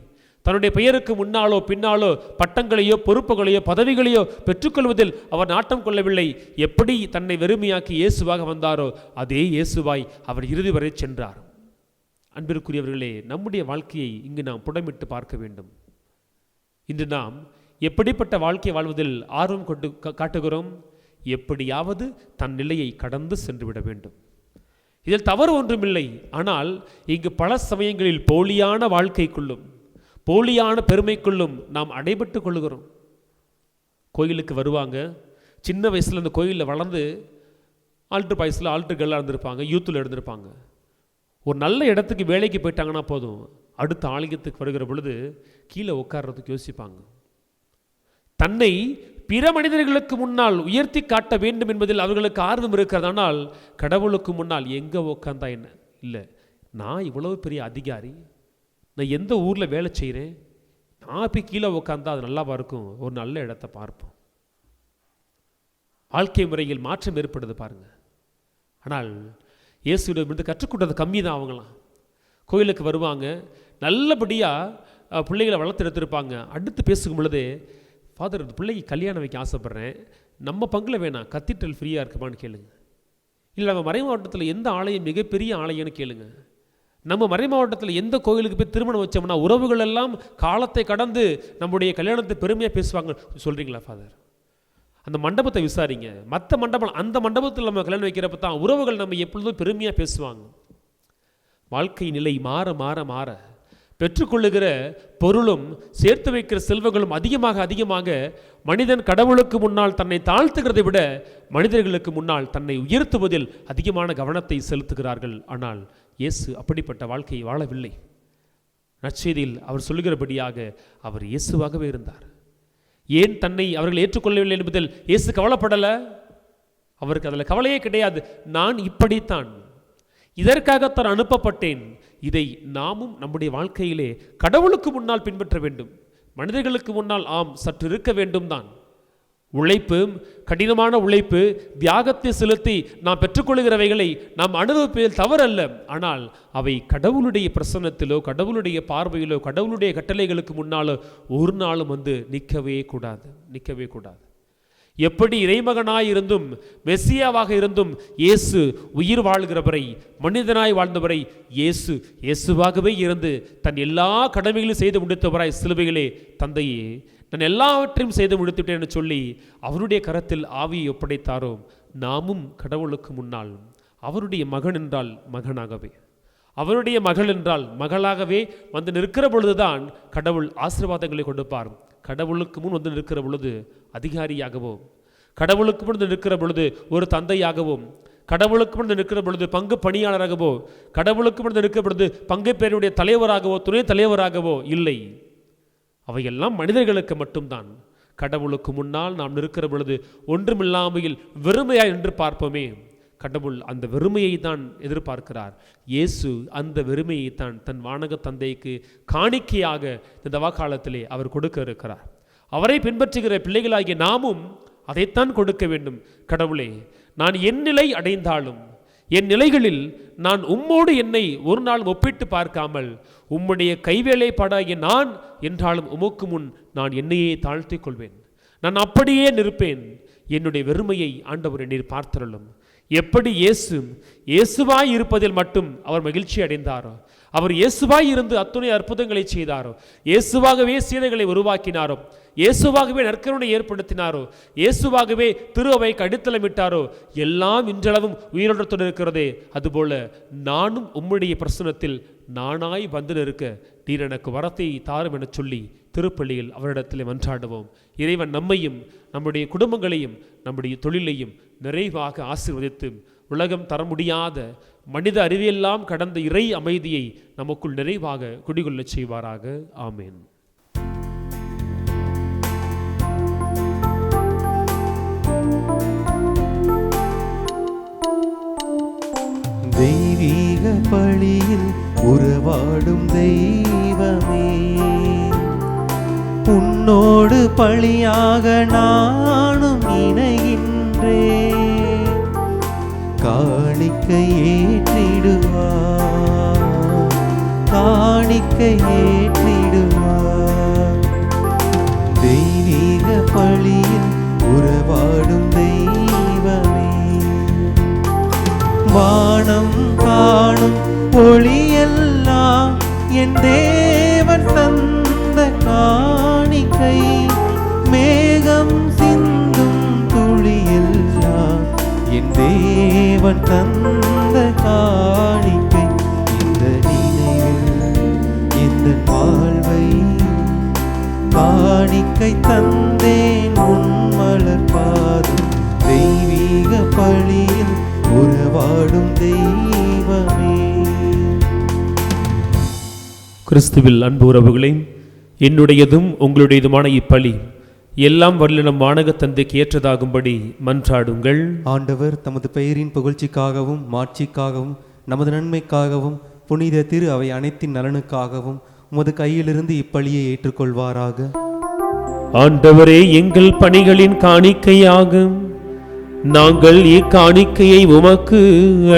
Speaker 2: தன்னுடைய பெயருக்கு முன்னாலோ பின்னாலோ பட்டங்களையோ பொறுப்புகளையோ பதவிகளையோ பெற்றுக்கொள்வதில் அவர் நாட்டம் கொள்ளவில்லை. எப்படி தன்னை வெறுமையாக்கி இயேசுவாக வந்தாரோ அதே இயேசுவாய் அவர் இறுதி வரை சென்றார். அன்பிற்குரியவர்களே, நம்முடைய வாழ்க்கையை இங்கு நாம் புடமிட்டு பார்க்க வேண்டும். இன்று நாம் எப்படிப்பட்ட வாழ்க்கை வாழ்வதில் ஆர்வம் கொண்டு காட்டுகிறோம்? எப்படியாவது தன் நிலையை கடந்து சென்று விட வேண்டும். இதில் தவறு ஒன்றுமில்லை. ஆனால் இங்கு பல சமயங்களில் போலியான வாழ்க்கைக்குள்ளும் போலியான பெருமைக்குள்ளும் நாம் அடைபட்டு கொள்ளுகிறோம். கோயிலுக்கு வருவாங்க, சின்ன வயசில் அந்த கோயிலில் வளர்ந்து ஆல்ட்ரு பாய்ஸில் ஆல்ட்ரு கேர்ளாக இருந்திருப்பாங்க, யூத்தில் இருந்திருப்பாங்க. ஒரு நல்ல இடத்துக்கு வேலைக்கு போயிட்டாங்கன்னா போதும், அடுத்த ஆலயத்துக்கு வருகிற பொழுது கீழே உட்கார்றதுக்கு யோசிப்பாங்க. தன்னை பிற மனிதர்களுக்கு முன்னால் உயர்த்தி காட்ட வேண்டும் என்பதில் அவர்களுக்கு ஆர்வம் இருக்கிறதானால் கடவுளுக்கு முன்னால் எங்கே உட்காந்தா என்ன, இல்லை நான் இவ்வளவு பெரிய அதிகாரி, நான் எந்த ஊரில் வேலை செய்கிறேன், நான் போய் கீழே உட்காந்தா அது நல்லாவா இருக்கும், ஒரு நல்ல இடத்தை பார்ப்போம். வாழ்க்கை முறையில் மாற்றம் ஏற்படுது பாருங்க. ஆனால் இயேசுவிடமிருந்து கற்றுக்கொண்டது கம்மி தான். அவங்களாம் கோயிலுக்கு வருவாங்க, நல்லபடியாக பிள்ளைகளை வளர்த்து எடுத்திருப்பாங்க. அடுத்து பேசும் பொழுது, ஃபாதர் இந்த பிள்ளைக்கு கல்யாணம் வைக்க ஆசைப்பட்றேன், நம்ம பங்கில் வேணாம், கத்தீட்ரல் ஃப்ரீயாக இருக்குமான்னு கேளுங்க. இல்லை நம்ம மறை மாவட்டத்தில் எந்த ஆலயம் மிகப்பெரிய ஆலயம்னு கேளுங்க. நம்ம மறை மாவட்டத்தில் எந்த கோயிலுக்கு போய் திருமணம் வச்சோம்னா உறவுகள் எல்லாம் காலத்தை கடந்து நம்முடைய கல்யாணத்தை பெருமையாக பேசுவாங்க. சொல்கிறீங்களா ஃபாதர்? அந்த மண்டபத்தை விசாரிங்க, மற்ற மண்டபம், அந்த மண்டபத்தில் நம்ம கல்யாணம் வைக்கிறப்ப தான் உறவுகள் நம்ம எப்பொழுதும் பெருமையாக பேசுவாங்க. வாழ்க்கை நிலை மாற மாற மாற பெற்றுக்கொள்ளுகிற பொருளும் சேர்த்து வைக்கிற செல்வங்களும் அதிகமாக அதிகமாக மனிதன் கடவுளுக்கு முன்னால் தன்னை தாழ்த்துகிறதை விட மனிதர்களுக்கு முன்னால் தன்னை உயர்த்துவதில் அதிகமான கவனத்தை செலுத்துகிறார்கள். ஆனால் இயேசு அப்படிப்பட்ட வாழ்க்கையை வாழவில்லை. நற்செய்தியில் அவர் சொல்லுகிறபடியாக அவர் இயேசுவாகவே இருந்தார். ஏன் தன்னை அவர்கள் ஏற்றுக்கொள்ளவில்லை என்பதில் இயேசு கவலைப்படலை. அவருக்கு அதில் கவலையே கிடையாது. நான் இப்படித்தான், இதற்காகத்தான் அனுப்பப்பட்டேன். இதை நாமும் நம்முடைய வாழ்க்கையிலே கடவுளுக்கு முன்னால் பின்பற்ற வேண்டும். மனிதர்களுக்கு முன்னால் சற்று இருக்க வேண்டும் தான். உழைப்பு, கடினமான உழைப்பு, தியாகத்தை செலுத்தி நாம் பெற்றுக்கொள்கிறவைகளை நாம் அனுபவிப்பதில் தவறல்ல. ஆனால் அவை கடவுளுடைய பிரசன்னத்திலோ கடவுளுடைய பார்வையிலோ கடவுளுடைய கட்டளைகளுக்கு முன்னாலோ ஒரு நாளும் நிற்கவே கூடாது. எப்படி இறைமகனாய் இருந்தும் மெசியாவாக இருந்தும் இயேசு உயிர் வாழ்கிறவரை, மனிதனாய் வாழ்ந்தவரை இயேசுவாகவே இருந்து தன் எல்லா கடமைகளையும் செய்து முடித்தவராய் சிலுவையிலே தந்தையே நான் எல்லாவற்றையும் செய்து முடித்துவிட்டேன் என்று சொல்லி அவருடைய கரத்தில் ஆவியை ஒப்படைத்தாரோ, நாமும் கடவுளுக்கு முன்னால் அவருடைய மகன் என்றால் மகனாகவே, அவருடைய மகள் என்றால் மகளாகவே வந்து நிற்கிற பொழுதுதான் கடவுள் ஆசீர்வாதங்களை கொடுப்பார். கடவுளுக்கு முன் வந்து நிற்கிற பொழுது அதிகாரியாகவோ, கடவுளுக்கு முன் நிற்கிற பொழுது ஒரு தந்தையாகவும், கடவுளுக்கு முன் நிற்கிற பொழுது பங்கு பணியாளராகவோ, கடவுளுக்கு முன் நிற்கிற பொழுது பங்கு பேருடைய தலைவராகவோ துணை தலைவராகவோ இல்லை. அவையெல்லாம் மனிதர்களுக்கு மட்டும்தான். கடவுளுக்கு முன்னால் நாம் நிற்கிற பொழுது ஒன்றுமில்லாமையில் வெறுமையாய் என்று பார்ப்போமே, கடவுள் அந்த வெறுமையை தான் எதிர்பார்க்கிறார். இயேசு அந்த வெறுமையை தான் தன் வானக தந்தைக்கு காணிக்கையாக இந்த தவக்காலத்திலே அவர் கொடுக்க இருக்கிறார். அவரை பின்பற்றுகிற பிள்ளைகளாகிய நாமும் அதைத்தான் கொடுக்க வேண்டும். கடவுளே, நான் என் நிலை அடைந்தாலும் என் நிலைகளில் நான் உம்மோடு என்னை ஒரு நாள் ஒப்பிட்டு பார்க்காமல் உம்முடைய கைவேலைப்பாடாகிய நான் என்றாலும் உமக்கு முன் நான் என்னையே தாழ்த்திக் கொள்வேன். நான் அப்படியே நிற்பேன். என்னுடைய வெறுமையை ஆண்டவரை நீர் பார்த்தருளும். எப்படி இயேசுவாய் இருப்பதில் மட்டும் அவர் மகிழ்ச்சி அடைந்தாரோ, அவர் இயேசுவாய் இருந்து அத்துணை அற்புதங்களை செய்தாரோ, இயேசுவாகவே சீதைகளை உருவாக்கினாரோ, இயேசுவாகவே நற்கருணை ஏற்படுத்தினாரோ, இயேசுவாகவே திரு அவைக்கு அடித்தளமிட்டாரோ, எல்லாம் இன்றளவும் உயிரோட்டத்துடன் இருக்கிறதே. அதுபோல நானும் உம்முடைய பிரசனத்தில் நானாய் வந்து நிற்க நீர் எனக்கு வரத்தை தாரும் என சொல்லி திருப்பள்ளியில் அவரிடத்தில் மன்றாடுவோம். இறைவன் நம்மையும் நம்முடைய குடும்பங்களையும் நம்முடைய தொழிலையும் நிறைவாக ஆசீர்வதித்து உலகம் தர முடியாத மனித அறிவியெல்லாம் கடந்த இறை அமைதியை நமக்குள் நிறைவாக குடிகொள்ளச் செய்வாராக. ஆமேன்.
Speaker 3: தெய்வீக பழியில் உறவாடும் தெய்வமே, உன்னோடு பழியாக நானும் இணைகின்றேன். காணிக்கை ஏற்றிடுவார், காணிக்கை ஏற்றிடுவார். தெய்வீக பழியில் உறவாடும் தெய்வமே, வானம் காணும் ஒளியெல்லாம் என் தேவன் தந்த காணிக்கை, மேகம் சிந்தும் துளியெல்லாம் என் தேவன் தந்த காணிக்கை. இந்த நினைவில் இந்த வாழ்வை காணிக்கை தந்தேன் உன் மலர் பாதம். தெய்வீக பழியில் உறவாடும் தெய்வமே.
Speaker 2: கிறிஸ்துவில் அன்பு உறவுகளே, என்னுடையதும் உங்களுடையதுமான இப்பலி எல்லாம் வல்ல நம் வானக தந்தைக்கு ஏற்றதாகும்படி மன்றாடுங்கள்.
Speaker 3: ஆண்டவர் தமது பெயரின் புகழ்ச்சிக்காகவும் மாட்சிக்காகவும் நமது நன்மைக்காகவும் புனித திரு அவை அனைத்தின் நலனுக்காகவும் உமது கையிலிருந்து இப்பலியை ஏற்றுக்கொள்வாராக.
Speaker 2: ஆண்டவரே, எங்கள் பணிகளின் காணிக்கையாகும் நாங்கள் இக்காணிக்கையை உமக்கு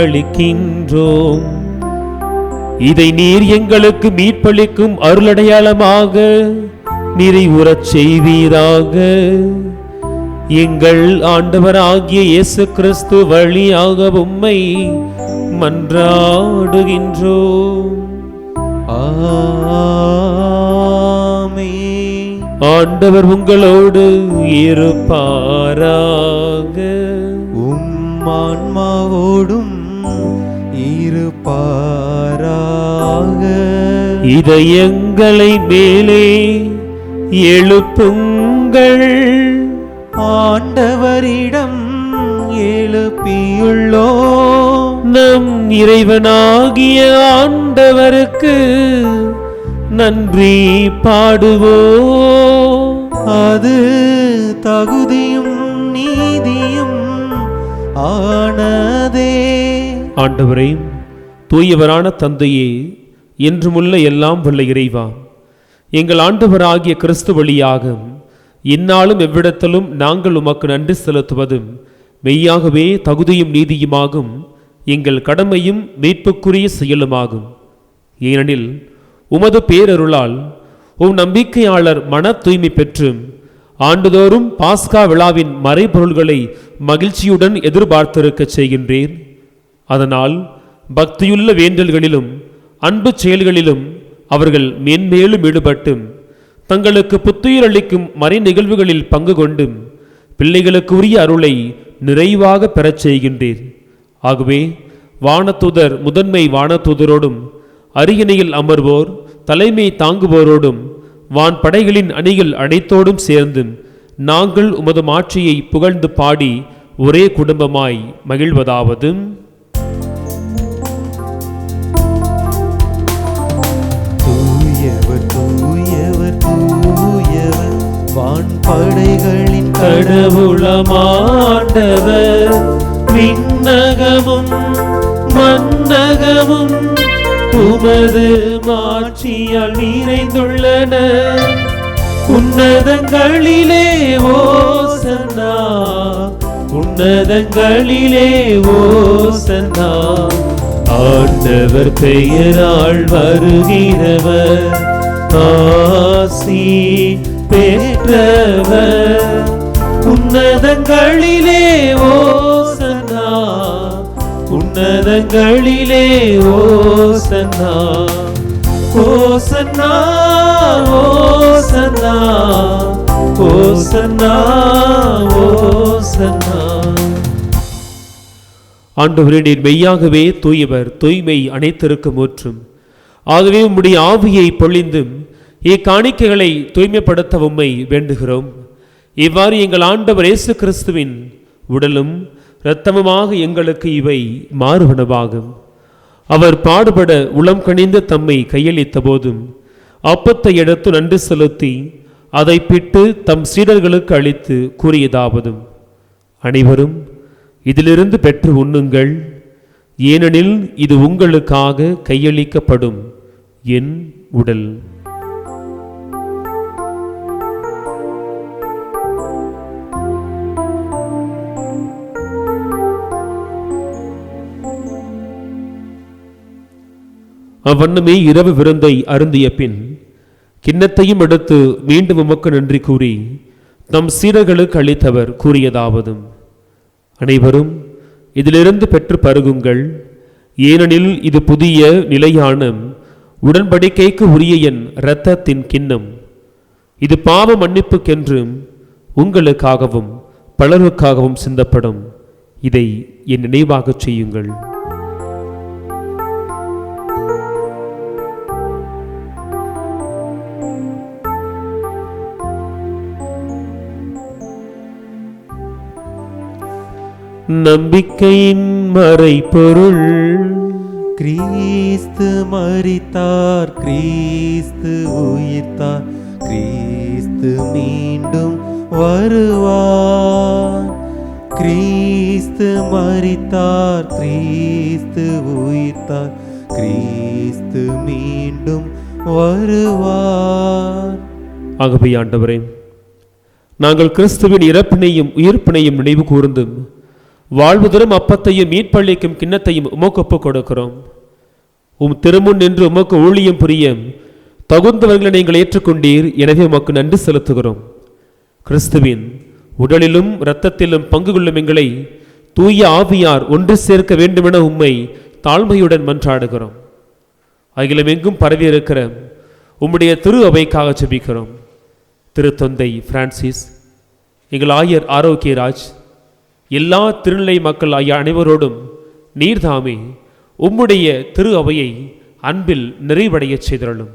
Speaker 2: அளிக்கின்றோம். இதை நீர் எங்களுக்கு மீட்பளிக்கும் அருளடையாளமாக நிறைவுறச் செய்வீராக. எங்கள் ஆண்டவராகிய இயேசு கிறிஸ்து வழியாக உம்மை மன்றாடுகின்றோம்.
Speaker 3: ஆமென்.
Speaker 2: ஆண்டவர் உங்களோடு இருப்பாராக.
Speaker 3: உம் ஆன்மாவோடும் இருப்பாராக.
Speaker 2: இதயங்களை மேலே எழுப்புங்கள்,
Speaker 3: ஆண்டவரிடம் எழுப்பியுள்ளோ
Speaker 2: நம் இறைவனாகிய ஆண்டவருக்கு நன்றி பாடுவோம்.
Speaker 3: அது தகுதியும் நீதியும் ஆனதே.
Speaker 2: ஆண்டவரே, தூயவரான தந்தையே, என்றுமுள்ள எல்லாம் வல்ல இறைவா, எங்கள் ஆண்டவராகிய கிறிஸ்து வழியாக இந்நாளும் எவ்விடத்திலும் நாங்கள் உமக்கு நன்றி செலுத்துவதும் மெய்யாகவே தகுதியும் நீதியுமாகும், எங்கள் கடமையும் மீட்புக்குரிய செயலுமாகும். ஏனெனில் உமது பேரருளால் உம் நம்பிக்கையாளர் மன தூய்மை பெற்று ஆண்டுதோறும் பாஸ்கா விழாவின் மறைபொருள்களை மகிழ்ச்சியுடன் எதிர்பார்த்திருக்க செய்கின்றேன். அதனால் பக்தியுள்ள வேண்டல்களிலும் அன்பு செயல்களிலும் அவர்கள் மேன்மேலும் ஈடுபட்டு தங்களுக்கு புத்துயிர் அளிக்கும் மறை நிகழ்வுகளில் பங்கு கொண்டு பிள்ளைகளுக்கு உரிய அருளை நிறைவாக பெறச் செய்கின்றேன். ஆகவே வானதூதர் முதன்மை வானதூதரோடும் அரியணையில் அமர்வோர் தலைமை தாங்குவோரோடும் வான் படைகளின் அணிகள் அனைத்தோடும் சேர்ந்து நாங்கள் உமது மாட்சியை புகழ்ந்து பாடி ஒரே குடும்பமாய் மகிழ்வதாவது:
Speaker 3: தூயவர் தூயவர் தூயவர் வான் படைகளின்
Speaker 2: கடவுளமாண்டவர், விண்ணகமும் மன்னகமும் உமது மாட்சியால் நிறைந்துள்ளன. உன்னதங்களிலே ஓசன்னா, உன்னதங்களிலே ஓசன்னா. ஆண்டவர் பெயரால் வருகிறவர் ஆசி பெற்றவர். உன்னதங்களிலே ஓசன்னா, உன்னதங்களிலே ஓசன்னா. ஓசன்னா ஓசன்னா ஓசன்னா ஓசன்னா. ஆண்டவரே, நீர் மெய்யாகவே தூயவர், தூய்மை அனைத்திற்கும் ஊற்றும். ஆகவே உம்முடைய ஆவியை பொழிந்தும் இக்காணிக்கைகளை தூய்மைப்படுத்த உம்மை வேண்டுகிறோம். இவ்வாறு எங்கள் ஆண்டவர் இயேசு கிறிஸ்துவின் உடலும் இரத்தமுமாக எங்களுக்கு இவை மாறுவனவாகும். அவர் பாடுபட உளம் கனிந்து தம்மை கையளித்த போதும் அப்பத்தை எடுத்து நன்றி செலுத்தி அதை பிட்டு தம் சீடர்களுக்கு அளித்து கூறியதாவதும்: அனைவரும் இதிலிருந்து பெற்று உண்ணுங்கள், ஏனெனில் இது உங்களுக்காக கையளிக்கப்படும் என் உடல். அவ்வண்ணமே இரவு விருந்தை அருந்திய பின் கிண்ணத்தையும் எடுத்து மீண்டும் உமக்கு நன்றி கூறி தம் சீடர்களுக்கு அளித்தவர் கூறியதாவதும்: அனைவரும் இதிலிருந்து பெற்று பருகுங்கள், ஏனெனில் இது புதிய நிலையான உடன்படிக்கைக்கு உரிய என் இரத்தத்தின் கிண்ணம். இது பாவ மன்னிப்புக்கென்றும் உங்களுக்காகவும் பலருக்காகவும் சிந்தப்படும். இதை என் நினைவாகச் செய்யுங்கள். நம்பிக்கையின் மறைபொருள்:
Speaker 3: கிறிஸ்து மரித்தார், கிறிஸ்து உயிர்த்தார், கிறிஸ்து மீண்டும் வருவார். கிறிஸ்து மரித்தார், கிறிஸ்து உயிர்த்தார், கிறிஸ்து மீண்டும் வருவார்.
Speaker 2: ஆகவே ஆண்டவரே, நாங்கள் கிறிஸ்துவின் இறப்பினையும் உயிர்ப்பினையும் நினைவு கூர்ந்தும் வாழ்வு தரும் அப்பத்தையும் மீட்பளிக்கும் கிண்ணத்தையும் உமக்கு ஒப்புக் கொடுக்கிறோம். திருமுன் நின்று உமக்கு ஊழியம் புரிய தகுந்தவர்களை நீங்கள் ஏற்றுக்கொண்டீர். எனவே உமக்கு நன்றி செலுத்துகிறோம். கிறிஸ்துவின் உடலிலும் இரத்தத்திலும் பங்கு கொள்ளும் எங்களை தூய ஆவியார் ஒன்று சேர்க்க வேண்டுமென உம்மை தாழ்மையுடன் மன்றாடுகிறோம். அகிலம் எங்கும் பரவியிருக்கிற உம்முடைய திரு அவைக்காக ஜெபிக்கிறோம். திருத்தந்தை பிரான்சிஸ், எங்கள் ஆயர் ஆரோக்கியராஜ், எல்லா திருநிலை மக்கள் ஆகிய அனைவரோடும் நீர்தாமே உம்முடைய திரு அவையை அன்பில் நிறைவடைய செய்தருளும்.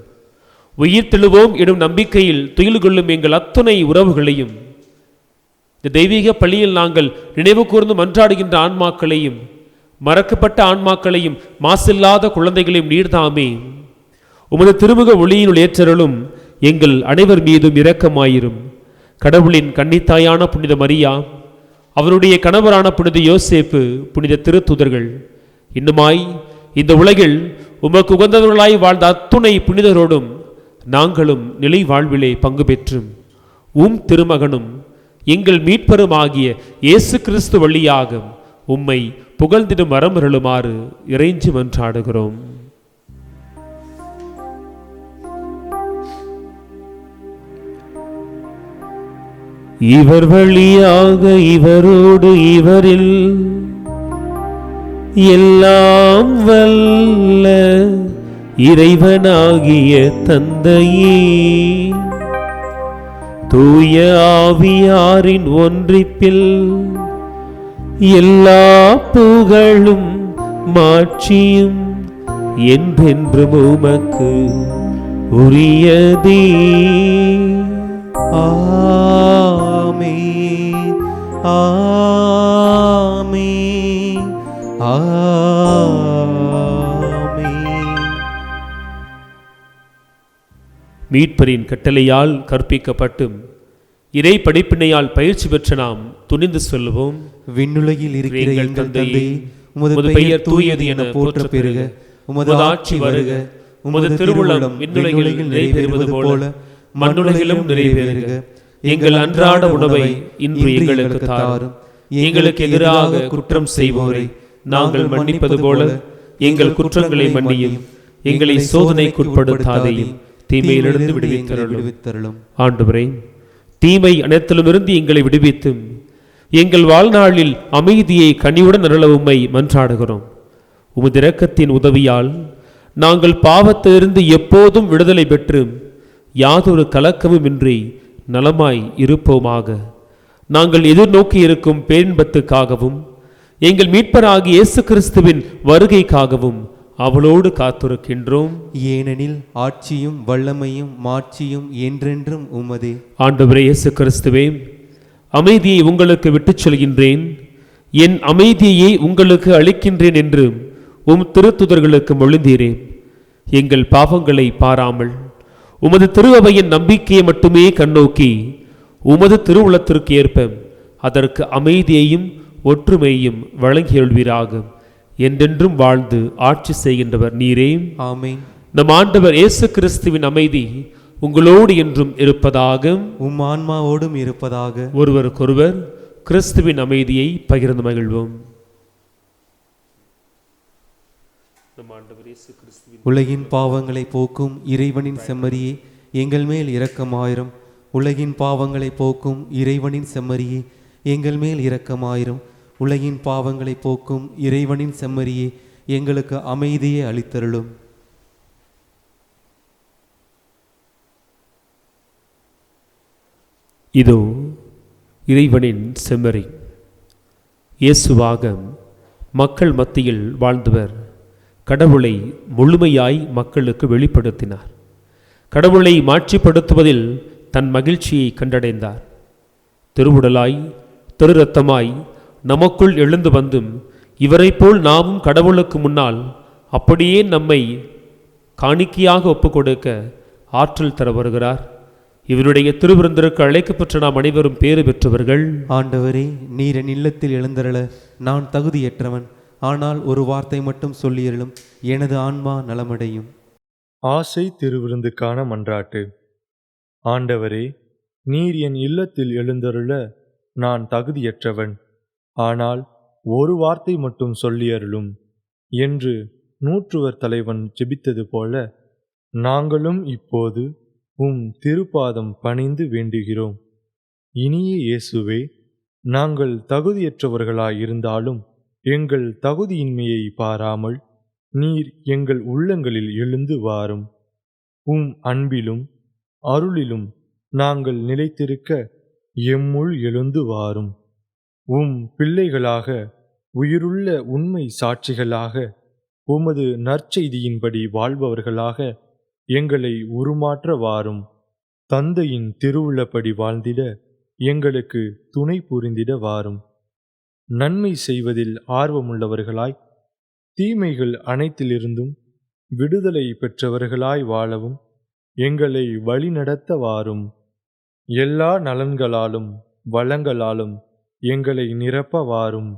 Speaker 2: உயிர் தெழுவோம் எனும் நம்பிக்கையில் துயில் கொள்ளும் எங்கள் அத்துணை உறவுகளையும், இந்த தெய்வீக பள்ளியில் நாங்கள் நினைவு கூர்ந்து மன்றாடுகின்ற ஆன்மாக்களையும், மறக்கப்பட்ட ஆன்மாக்களையும், மாசில்லாத குழந்தைகளையும் நீர்தாமே உமது திருமுக ஒளியினுள் ஏற்றருளும். எங்கள் அனைவர் மீதும் இரக்கமாயிரும். கடவுளின் கன்னித்தாயான புனித மரியா, அவருடைய கணவரான புனித யோசேப்பு, புனித திருத்துதர்கள், இன்னுமாய் இந்த உலகில் உமக்கு உகந்தவர்களாய் வாழ்ந்த அத்துணை புனிதரோடும் நாங்களும் நிலை வாழ்விலே பங்கு பெற்றும் திருமகனும் எங்கள் மீட்பரும் ஆகிய இயேசு கிறிஸ்து வழியாக உம்மை புகழ்ந்திடும் வரமருளுமாறு இறைஞ்சி மன்றாடுகிறோம். இவர் வழியாக இவரோடு இவரில் எல்லாம் வல்ல இறைவனாகிய தந்தையே, தூய ஆவியாரின் ஒன்றிப்பில் எல்லா புகழும் மாட்சியும் என்றென்றும் உமக்கு உரியதே.
Speaker 3: ஆமென், ஆமென், ஆமென்.
Speaker 2: மீட்பரின் கட்டளையால் கற்பிக்கப்பட்டும் இறை படிப்பினையால் பயிற்சி பெற்ற நாம் துணிந்து சொல்லுவோம்.
Speaker 3: விண்ணுலகில் இருக்கிற
Speaker 2: எங்கள்
Speaker 3: எங்கள்
Speaker 2: தந்தையே,
Speaker 3: தந்தையே, உமது பெயர் தூயது என போற்ற பெறுக. உமது ஆட்சி வருக.
Speaker 2: உமது திருவுளம் விண்ணுலகில் நிறைவேறுவது போல மண்ணுலகிலும் நிறைவேறுக. எங்கள் அன்றாட உணவை இன்று எங்களுக்கு தாரும். எங்களுக்கு எதிராக குற்றம் செய்வோரை நாங்கள் மன்னிப்பது போல எங்கள் குற்றங்களை மன்னியும். எங்களை சோதனைக்குட்படுத்தாதையும் தீமையிலிருந்து விடுவித்தருளும். ஆண்டவரே, தீமை அனைத்திலுமிருந்து எங்களை விடுவித்தும் எங்கள் வாழ்நாளில் அமைதியை கனிவுடன் அருள உம்மை மன்றாடுகிறோம். உமது இரக்கத்தின் உதவியால் நாங்கள் பாவத்திலிருந்து எப்போதும் விடுதலை பெற்று யாதொரு கலக்கமுமின்றி நலமாய் இருப்போமாக. நாங்கள் எதிர்நோக்கி இருக்கும் பேரின்பத்துக்காகவும் எங்கள் மீட்பராகிய இயேசு கிறிஸ்துவின் வருகைக்காகவும் அவளோடு காத்திருக்கின்றோம்.
Speaker 3: ஏனெனில் ஆட்சியும் வல்லமையும் மாட்சியும் என்றென்றும் உமதே.
Speaker 2: ஆண்டவரே இயேசு கிறிஸ்துவே, அமைதியை உங்களுக்கு விட்டுச் சொல்கின்றேன், என் அமைதியை உங்களுக்கு அளிக்கின்றேன் என்று உம் திருத்துதர்களுக்கு மொழிந்தீரே. எங்கள் பாவங்களை பாராமல் உமது திருஅவையின் நம்பிக்கையை மட்டுமே கண்ணோக்கி உமது திருவுளத்திற்கு ஏற்ப அதற்கு அமைதியையும் ஒற்றுமையும் வழங்கியருள்வீராக. என்றென்றும் வாழ்ந்து ஆட்சி செய்கின்றவர் நீரே.
Speaker 3: ஆமென்.
Speaker 2: நம் ஆண்டவர் இயேசு கிறிஸ்துவின் அமைதி உங்களோடு என்றும் இருப்பதாக.
Speaker 3: உம் ஆன்மாவோடும் இருப்பதாக.
Speaker 2: ஒருவருக்கொருவர் கிறிஸ்துவின் அமைதியை பகிர்ந்து மகிழ்வோம்.
Speaker 3: உலகின் பாவங்களை போக்கும் இறைவனின் செம்மறியே, எங்கள் மேல் இரக்கமாயிரும். உலகின் பாவங்களை போக்கும் இறைவனின் செம்மறியே, எங்கள் மேல் இரக்கமாயிரும். உலகின் பாவங்களை போக்கும் இறைவனின் செம்மறியே, எங்களுக்கு அமைதியை அளித்தருளும்.
Speaker 2: இதோ இறைவனின் செம்மறி. இயேசுவாக மக்கள் மத்தியில் வாழ்ந்தவர் கடவுளை முழுமையாய் மக்களுக்கு வெளிப்படுத்தினார். கடவுளை மாட்சிப்படுத்துவதில் தன் மகிழ்ச்சியை கண்டடைந்தார். திருவுடலாய் திரு இரத்தமாய் நமக்குள் எழுந்து வந்தும் இவரை போல் நாமும் கடவுளுக்கு முன்னால் அப்படியே நம்மை காணிக்கையாக ஒப்புக் கொடுக்க ஆற்றல் தர வருகிறார். இவருடைய திருவிருந்திற்கு அழைக்கப்பெற்ற நாம் அனைவரும் பேறு பெற்றவர்கள்.
Speaker 3: ஆண்டவரே, நீர் என் இல்லத்தில் எழுந்தருள நான் தகுதியற்றவன். ஆனால் ஒரு வார்த்தை மட்டும் சொல்லியருளும், எனது ஆன்மா நலமடையும்.
Speaker 5: ஆசை திருவிருந்துக்கான மன்றாட்டு. ஆண்டவரே, நீர் என் இல்லத்தில் எழுந்தருள நான் தகுதியற்றவன். ஆனால் ஒரு வார்த்தை மட்டும் சொல்லியருளும் என்று நூற்றுவர் தலைவன் ஜெபித்தது போல நாங்களும் இப்போது உம் திருப்பாதம் பணிந்து வேண்டுகிறோம். இனிய இயேசுவே, நாங்கள் தகுதியற்றவர்களாயிருந்தாலும் எங்கள் தகுதியின்மையை பாராமல் நீர் எங்கள் உள்ளங்களில் எழுந்து வாரும். உம் அன்பிலும் அருளிலும் நாங்கள் நிலைத்திருக்க எம்முள் எழுந்து வாரும். உம் பிள்ளைகளாக உயிருள்ள உண்மை சாட்சிகளாக உமது நற்செய்தியின்படி வாழ்பவர்களாக எங்களை உருமாற்ற வாரும். தந்தையின் திருவுள்ளப்படி வாழ்ந்திட எங்களுக்கு துணை புரிந்திட வாரும். நன்மை செய்வதில் ஆர்வமுள்ளவர்களாய் தீமைகள் அனைத்திலிருந்தும் விடுதலை பெற்றவர்களாய் வாழவும் எங்களை வழிநடத்த வாரும். எல்லா நலன்களாலும் வளங்களாலும் எங்களை நிரப்ப வாரும்.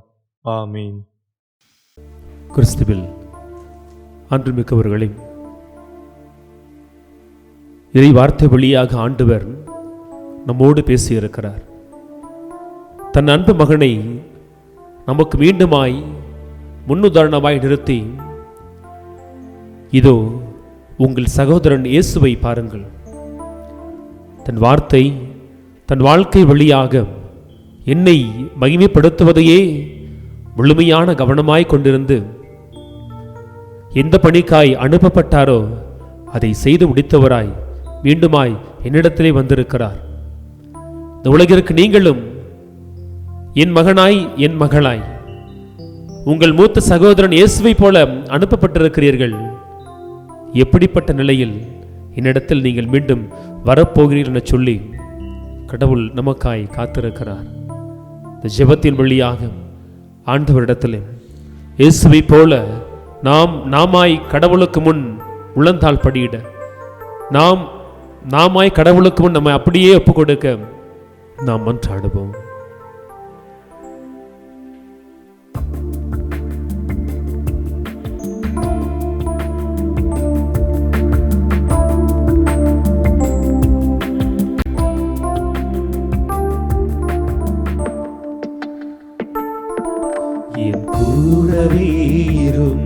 Speaker 5: ஆமீன்.
Speaker 2: கிறிஸ்துவில் அன்புமிக்கவர்களே, இறை வார்த்தை வழியாக ஆண்டவர் நம்மோடு பேசியிருக்கிறார். தன் அன்பு மகனை நமக்கு மீண்டுமாய் முன்னுதாரணமாய் நிறுத்தி, இதோ உங்கள் சகோதரன் இயேசுவை பாருங்கள், தன் வார்த்தை தன் வாழ்க்கை வழியாக என்னை மகிமைப்படுத்துவதையே முழுமையான கவனமாய் கொண்டிருந்து எந்த பணிக்காய் அனுப்பப்பட்டாரோ அதை செய்து முடித்தவராய் மீண்டுமாய் என்னிடத்திலே வந்திருக்கிறார். இந்த உலகிற்கு நீங்களும் என் மகனாய் என் மகளாய் உங்கள் மூத்த சகோதரன் இயேசுவை போல அனுப்பப்பட்டிருக்கிறீர்கள். எப்படிப்பட்ட நிலையில் என்னிடத்தில் நீங்கள் மீண்டும் வரப்போகிறீர்கள் என சொல்லி கடவுள் நமக்காய் காத்திருக்கிறார். இந்த ஜெபத்தின் வழியாக ஆண்டவரிடத்தில் இயேசுவை போல நாமாய் கடவுளுக்கு முன் உளந்தால் படியிட, நாமாய் கடவுளுக்கு முன் நம்மை அப்படியே ஒப்பு கொடுக்க நாம் மன்றாடுவோம்.
Speaker 3: என் கூடவே இரும்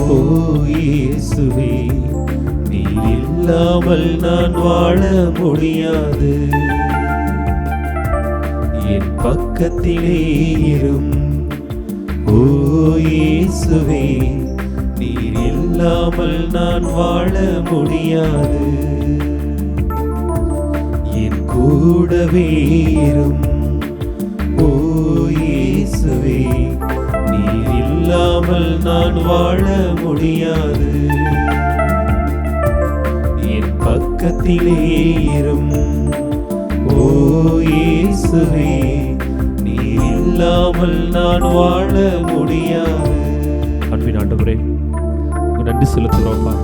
Speaker 3: ஓ இயேசுவே, நீ இல்லாமல் நான் வாழ முடியாது. என் பக்கத்திலே இரும் ஓ இயேசுவே, நீர் இல்லாமல் நான் வாழ முடியாது. என் கூடவே இரும் ஓ இயேசுவே, நீர் இல்லாமல் நான் வாழ முடியாது. என் பக்கத்திலே இரும் ஓ இயேசுவே, நீர் இல்லாமல் நான் வாழ முடியாது.
Speaker 2: அன்பின் ஆண்டவரே, நன்றி செலுத்துகிறோம்ப்பா.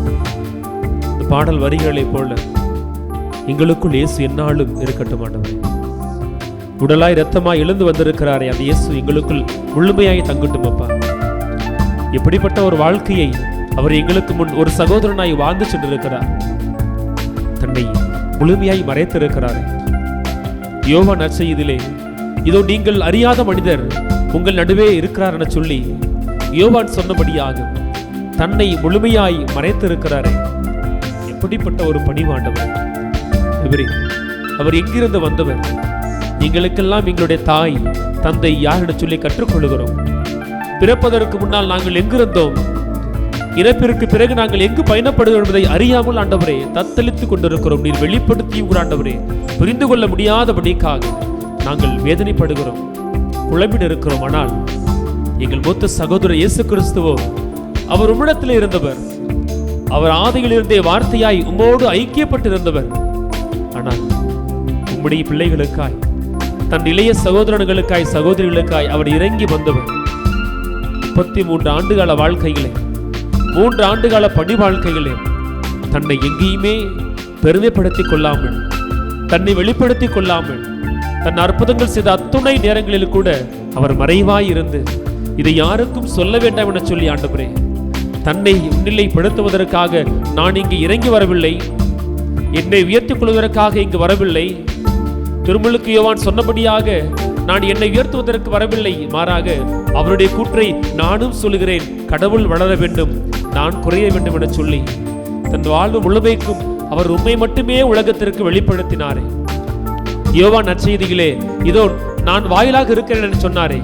Speaker 2: இந்த பாடல் வரிகளை போல எங்களுக்குள் இயேசு எந்நாளும் இருக்கட்டும் ஆண்டவரே. உடலாய் இரத்தமாய் எழுந்து வந்திருக்கிறாரே அந்த இயேசு எங்களுக்குள் முழுமையாய் தங்கட்டும் அப்பா. எப்படிப்பட்ட ஒரு வாழ்க்கையை அவர் எங்களுக்கு முன் ஒரு சகோதரனாய் வாழ்ந்து சென்றிருக்கிறார். தன்னை முழுமையாய் மறைத்திருக்கிறார். யோவான் நற்செய்தியிலே இதோ நீங்கள் அறியாத மனிதர் உங்கள் நடுவே இருக்கிறார் என சொல்லி யோவான் சொன்னபடியாக தன்னை முழுமையாய் மறைத்திருக்கிறாரே. எப்படிப்பட்ட ஒரு பணிவாண்டவர் அவர் எங்கிருந்து வந்தவர்? எங்களுக்கெல்லாம் எங்களுடைய தாய் தந்தை யார் என சொல்லி கற்றுக்கொள்கிறோம். பிறப்பதற்கு முன்னால் நாங்கள் எங்கிருந்தோம், இறப்பிற்கு பிறகு நாங்கள் எங்கு பயணப்படுகிறோம் என்பதை அறியாமல் ஆண்டவரே தத்தளித்துக் கொண்டிருக்கிறோம். நீர் வெளிப்படுத்தி ஆண்டவரே புரிந்து கொள்ள முடியாதபடிக்காக நாங்கள் வேதனைப்படுகிறோம், குழம்பிட இருக்கிறோம். ஆனால் எங்கள் மூத்த சகோதரர் இயேசு கிறிஸ்துவோ அவர் உம்மிடத்தில் இருந்தவர். அவர் ஆதியில் இருந்தே வார்த்தையாய் உம்மோடு ஐக்கியப்பட்டிருந்தவர். ஆனால் உம்முடைய பிள்ளைகளுக்காய், தன் இளைய சகோதரர்களுக்காய் சகோதரிகளுக்காய் அவர் இறங்கி வந்தவர். 33 ஆண்டுகால வாழ்க்கைகளே, 3 ஆண்டுகால பணி வாழ்க்கைகளே தன்னை எங்கேயுமே பெருமைப்படுத்திக் கொள்ளாமல், தன்னை வெளிப்படுத்திக் கொள்ளாமல், தன் அற்புதங்கள் செய்த அத்துணை நேரங்களில் கூட அவர் மறைவாய் இருந்து இதை யாருக்கும் சொல்ல வேண்டாம் என சொல்லி ஆண்டவரே தன்னை முன்னிலைப்படுத்துவதற்காக நான் இங்கு இறங்கி வரவில்லை, என்னை உயர்த்திக் கொள்வதற்காக இங்கு வரவில்லை. திருமுழுக்கு யோவான் சொன்னபடியாக நான் என்னை உயர்த்துவதற்கு வரவில்லை, மாறாக அவருடைய கூற்றை நானும் சொல்லுகிறேன், கடவுள் வளர வேண்டும், நான் குறைய வேண்டும் என சொல்லி தன் வாழ்வு முழுமைக்கும் அவர் உண்மை மட்டுமே உலகத்திற்கு வெளிப்படுத்தினாரே. யோவான் நற்செய்தியிலே இதோ நான் வாயிலாக இருக்கிறேன் என்று சொன்னாரே.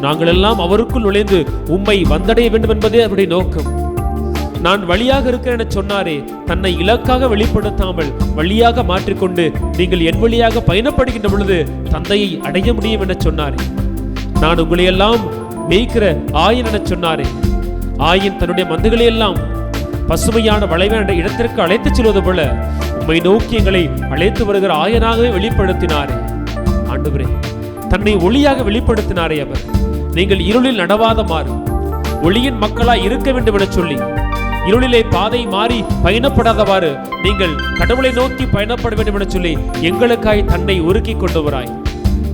Speaker 2: நாங்கள் எல்லாம் அவருக்குள் நுழைந்து உம்மை வந்தடைய வேண்டும் என்பதே அவருடைய நோக்கம். நான் வழியாக இருக்கிறேன் என சொன்னாரே. தன்னை இலக்காக வெளிப்படுத்தாமல் வழியாக மாற்றிக்கொண்டு நீங்கள் என் வழியாக பயணப்படுகின்ற பொழுது தந்தையை அடைய முடியும் என சொன்னாரே. நான் உங்களை எல்லாம் மேய்க்கிற ஆயன் என சொன்னாரே. ஆயன் தன்னுடைய மந்துகளையெல்லாம் பசுமையான வளைவான இடத்திற்கு அழைத்துச் செல்வது போல உம்மை நோக்கி எங்களை அழைத்து வருகிற ஆயனாகவே வெளிப்படுத்தினாரே. ஆண்டவரே, தன்னை ஒளியாக வெளிப்படுத்தினாரே அவர். நீங்கள் இருளில் நடவாதமாறு ஒளியின் மக்களாய் இருக்க வேண்டும் என சொல்லி இருளிலே பாதை மாறி பயணப்படாதவாறு நீங்கள் கடவுளை நோக்கி பயணப்பட வேண்டும் என சொல்லி எங்களுக்காய் தன்னை உருக்கி கொண்டவராய்